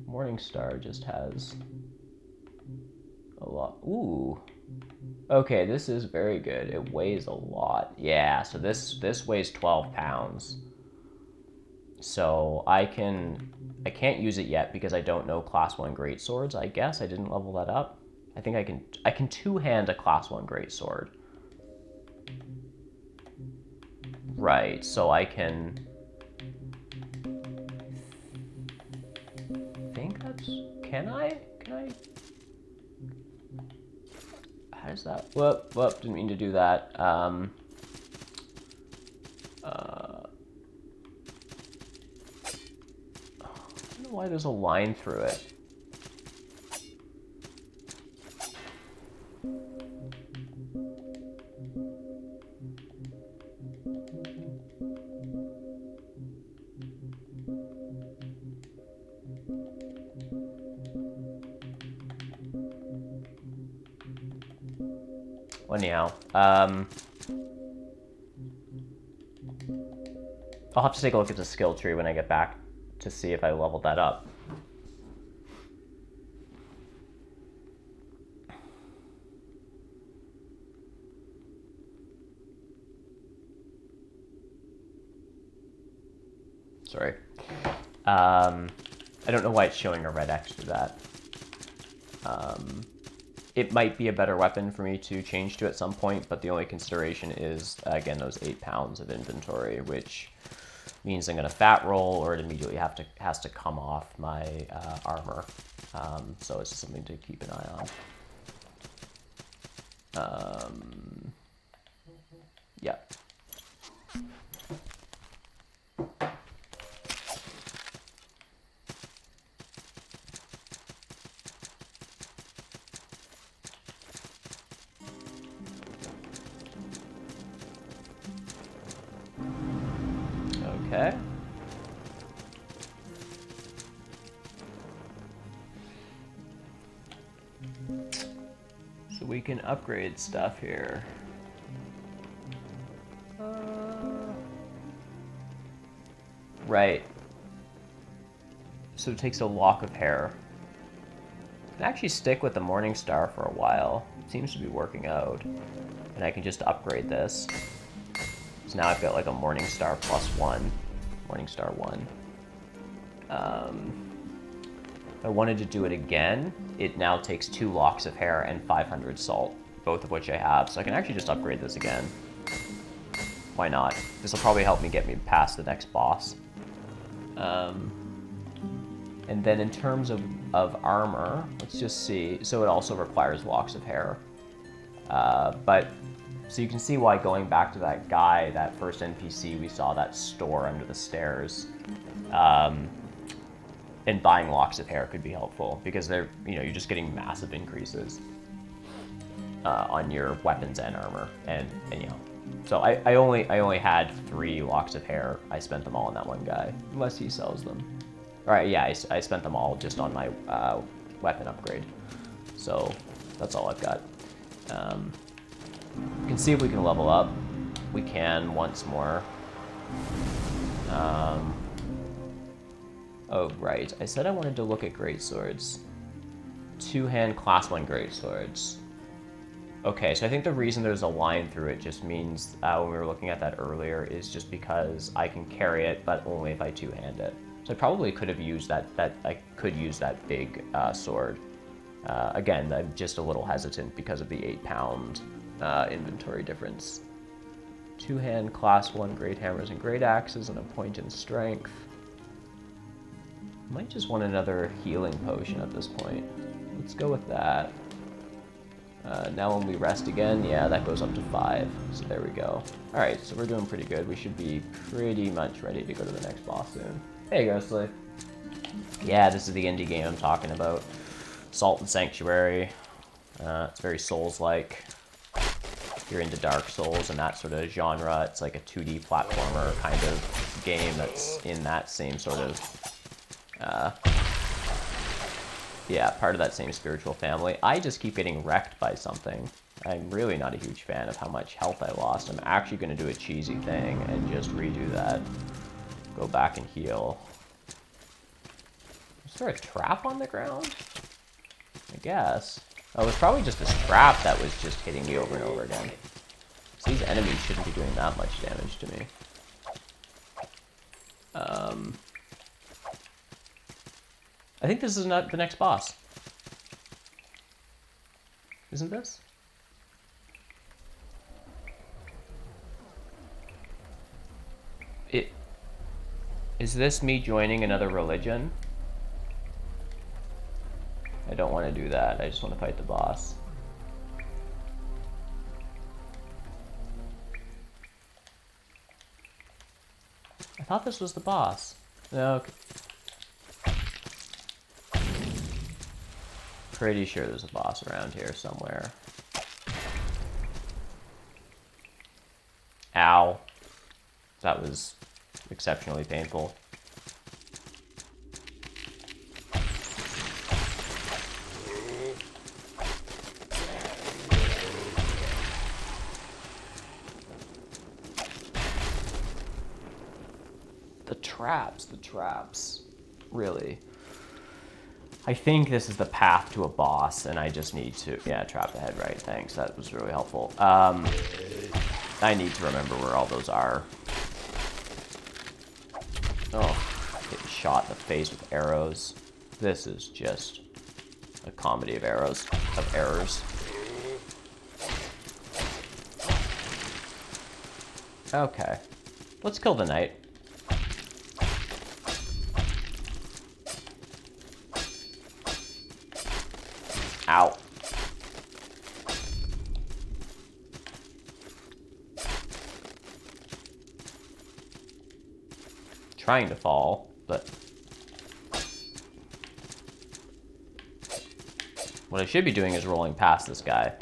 Morningstar just has a lot. Ooh. Okay, this is very good. It weighs a lot. Yeah, so this weighs 12 pounds. So I can I can't use it yet because I don't know class 1 greatswords. I guess I didn't level that up. I think I can two-hand a class 1 greatsword. Right, so I can think that's, can I? How does that, whoop, didn't mean to do that. I don't know why there's a line through it. Well, anyhow, I'll have to take a look at the skill tree when I get back to see if I leveled that up. Sorry. I don't know why it's showing a red X to that. It might be a better weapon for me to change to at some point, but the only consideration is, again, those 8 pounds of inventory, which means I'm going to fat roll, or it immediately has to come off my armor. So it's something to keep an eye on. Yeah. Okay. So we can upgrade stuff here. Right. So it takes a lock of hair. I can actually stick with the Morningstar for a while. It seems to be working out. And I can just upgrade this. So now I've got like a Morningstar +1. Morningstar 1. If I wanted to do it again, it now takes 2 locks of hair and 500 salt, both of which I have. So I can actually just upgrade this again. Why not? This will probably help me get me past the next boss. And then in terms of armor, let's just see. So it also requires locks of hair. So you can see why going back to that guy, that first NPC we saw, that store under the stairs, and buying locks of hair could be helpful, because they're, you're just getting massive increases on your weapons and armor, and so I only had 3 locks of hair. I spent them all on that one guy, unless he sells them. All right, yeah, I spent them all just on my weapon upgrade, so that's all I've got. We can see if we can level up. We can once more. Oh, right. I said I wanted to look at greatswords. 2-hand class 1 greatswords. Okay, so I think the reason there's a line through it just means, when we were looking at that earlier, is just because I can carry it, but only if I 2-hand it. So I probably could have used that I could use that big sword. Again, I'm just a little hesitant because of the 8-pound inventory difference. 2-hand class 1 great hammers and great axes and a point in strength. Might just want another healing potion at this point. Let's go with that. Now when we rest again, yeah, that goes up to 5. So there we go. Alright, so we're doing pretty good. We should be pretty much ready to go to the next boss soon. Hey, Ghostly. Yeah, this is the indie game I'm talking about. Salt and Sanctuary. It's very Souls-like. If you're into Dark Souls and that sort of genre, it's like a 2D platformer kind of game that's in that same sort of, yeah, part of that same spiritual family. I just keep getting wrecked by something. I'm really not a huge fan of how much health I lost. I'm actually going to do a cheesy thing and just redo that. Go back and heal. Is there a trap on the ground? I guess. Oh, it was probably just this trap that was just hitting me over and over again. So these enemies shouldn't be doing that much damage to me. I think this is not the next boss. Isn't this? Is this me joining another religion? I don't want to do that. I just want to fight the boss. I thought this was the boss. Okay. Pretty sure there's a boss around here somewhere. Ow. That was exceptionally painful. The traps. Really. I think this is the path to a boss, and I just need to... Yeah, trap the head right. Thanks. That was really helpful. I need to remember where all those are. Oh, getting shot in the face with arrows. This is just a comedy of arrows, of errors. Okay. Let's kill the knight. Ow. Trying to fall, but what I should be doing is rolling past this guy.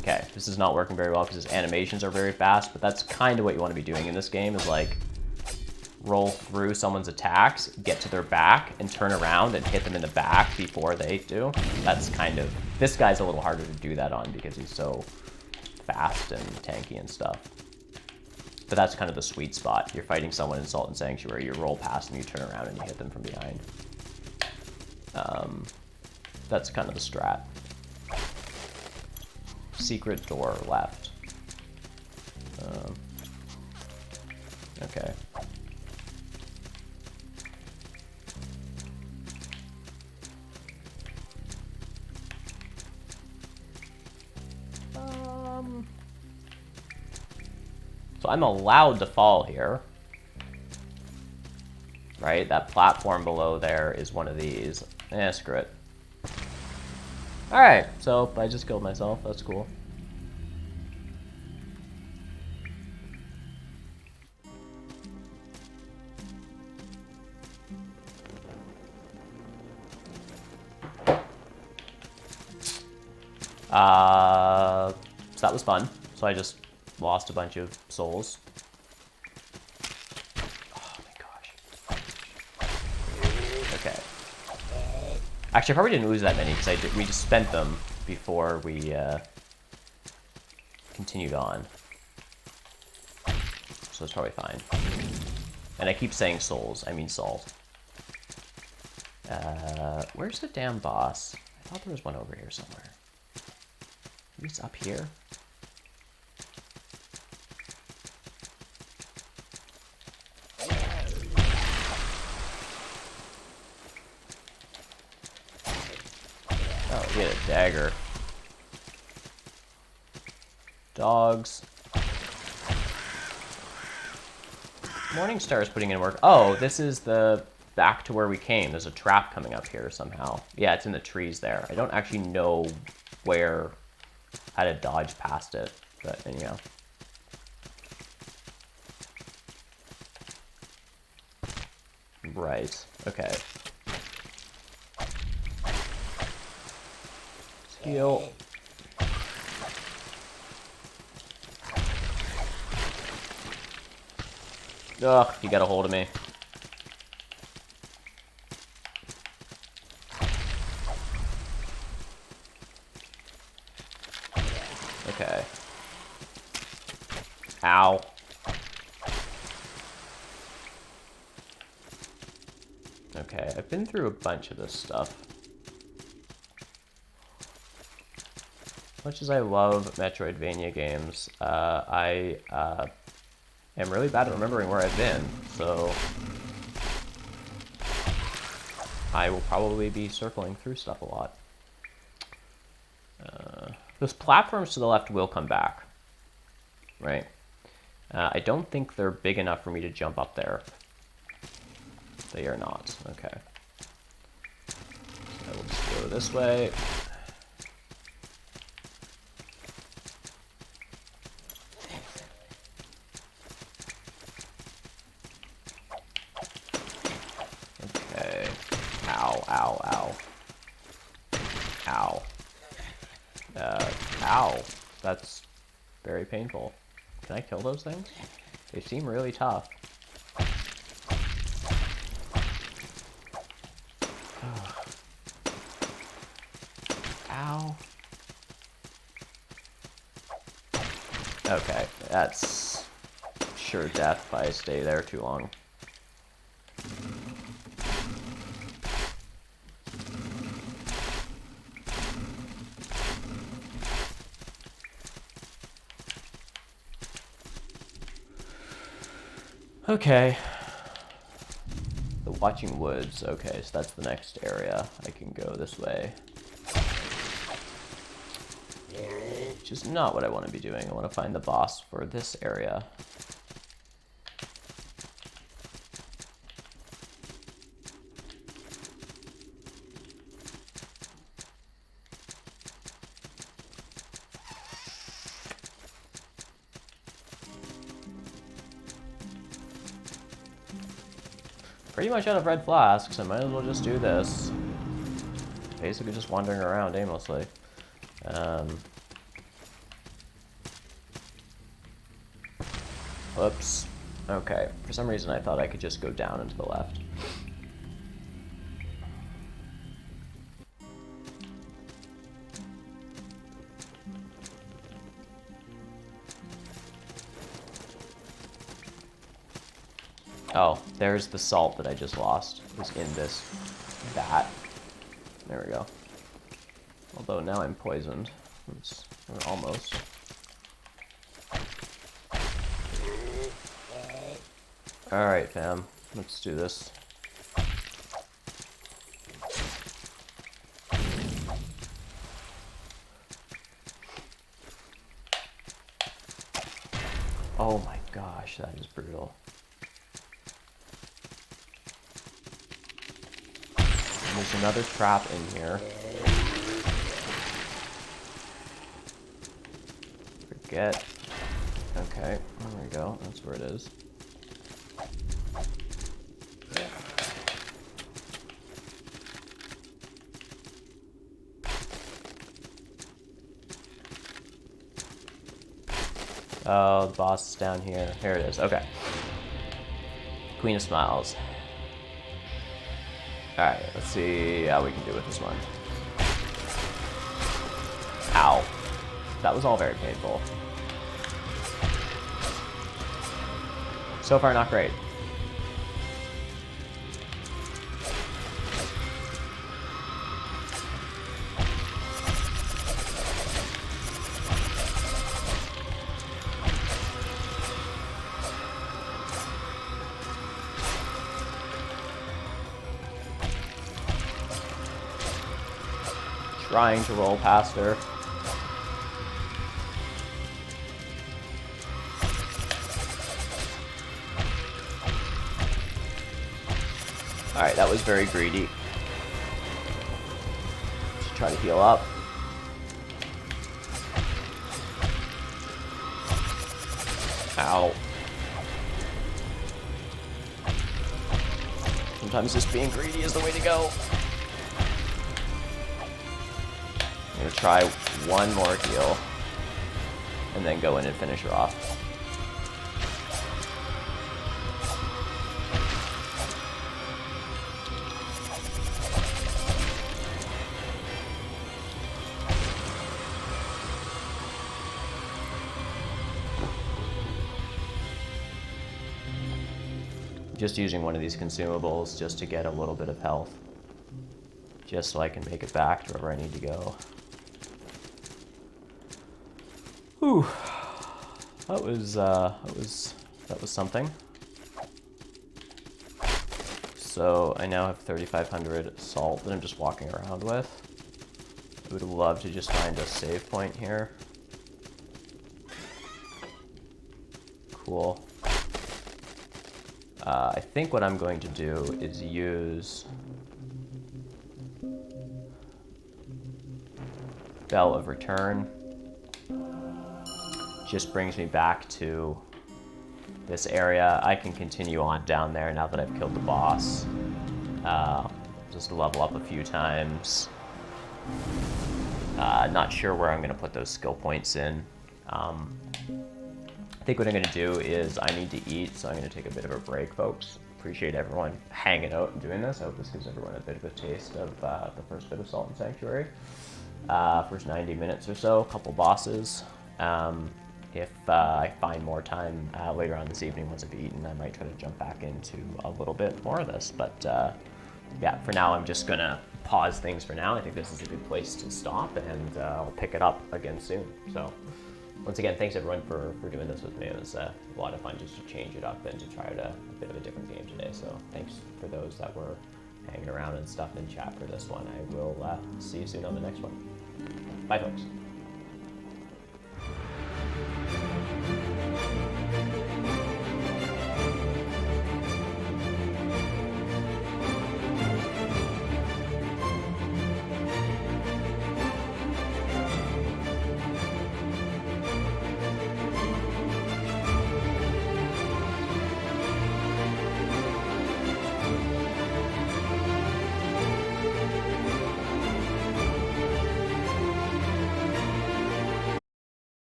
Okay, this is not working very well because his animations are very fast, but that's kind of what you want to be doing in this game, is like roll through someone's attacks, get to their back, and turn around and hit them in the back before they do. That's kind of... This guy's a little harder to do that on because he's so fast and tanky and stuff. But that's kind of the sweet spot. You're fighting someone in Salt and Sanctuary, you roll past them, you turn around, and you hit them from behind. That's kind of the strat. Secret door left. Okay. So I'm allowed to fall here. Right? That platform below there is one of these. Eh, screw it. Alright, so I just killed myself. That's cool. So that was fun. So I just lost a bunch of souls. Oh my gosh. Okay. Actually, I probably didn't lose that many because we just spent them before we continued on. So it's probably fine. And I keep saying souls, I mean salt. Where's the damn boss? I thought there was one over here somewhere. Maybe it's up here? Oh, get a dagger. Dogs. Morningstar is putting in work. Oh, this is the back to where we came. There's a trap coming up here somehow. Yeah, it's in the trees there. I don't actually know where, how to dodge past it, but anyhow. Right, okay. Heal. Ugh, you got a hold of me. Okay. Ow. Okay, I've been through a bunch of this stuff. As much as I love Metroidvania games, I am really bad at remembering where I've been, so I will probably be circling through stuff a lot. Those platforms to the left will come back, right? I don't think they're big enough for me to jump up there. They are not. Okay. So I will just go this way. Okay. Ow, ow, ow. Ow. Ow. That's very painful. Can I kill those things? They seem really tough. Ow. Okay, that's sure death if I stay there too long. Okay. The Watching Woods. Okay, so that's the next area. I can go this way. Which is not what I want to be doing. I want to find the boss for this area. Pretty much out of red flasks, I might as well just do this. Basically just wandering around aimlessly. Whoops. Okay, for some reason I thought I could just go down and to the left. Oh, there's the salt that I just lost. It was in this vat. There we go. Although now I'm poisoned. It's almost. Alright, fam. Let's do this. Oh my gosh, that is brutal. And there's another trap in here. Forget. Okay, there we go. That's where it is. Oh, the boss is down here. Here it is. Okay. Queen of Smiles. Alright, let's see how we can do with this one. Ow. That was all very painful. So far, not great. Trying to roll past her. Alright, that was very greedy. Just try to heal up. Ow. Sometimes just being greedy is the way to go. I'm gonna try one more heal, and then go in and finish her off. Just using one of these consumables just to get a little bit of health, just so I can make it back to wherever I need to go. Whew. That was something. So I now have 3,500 salt that I'm just walking around with. I would love to just find a save point here. Cool. I think what I'm going to do is use Bell of Return. Just brings me back to this area. I can continue on down there now that I've killed the boss. Just level up a few times. Not sure where I'm going to put those skill points in. I think what I'm going to do is I need to eat, so I'm going to take a bit of a break, folks. Appreciate everyone hanging out and doing this. I hope this gives everyone a bit of a taste of the first bit of Salt and Sanctuary. First 90 minutes or so, a couple bosses. If I find more time later on this evening once I've eaten, I might try to jump back into a little bit more of this. But yeah, for now, I'm just going to pause things for now. I think this is a good place to stop, and I'll pick it up again soon. So once again, thanks everyone for doing this with me. It was a lot of fun just to change it up and to try out a bit of a different game today. So thanks for those that were hanging around and stuff in chat for this one. I will see you soon on the next one. Bye, folks.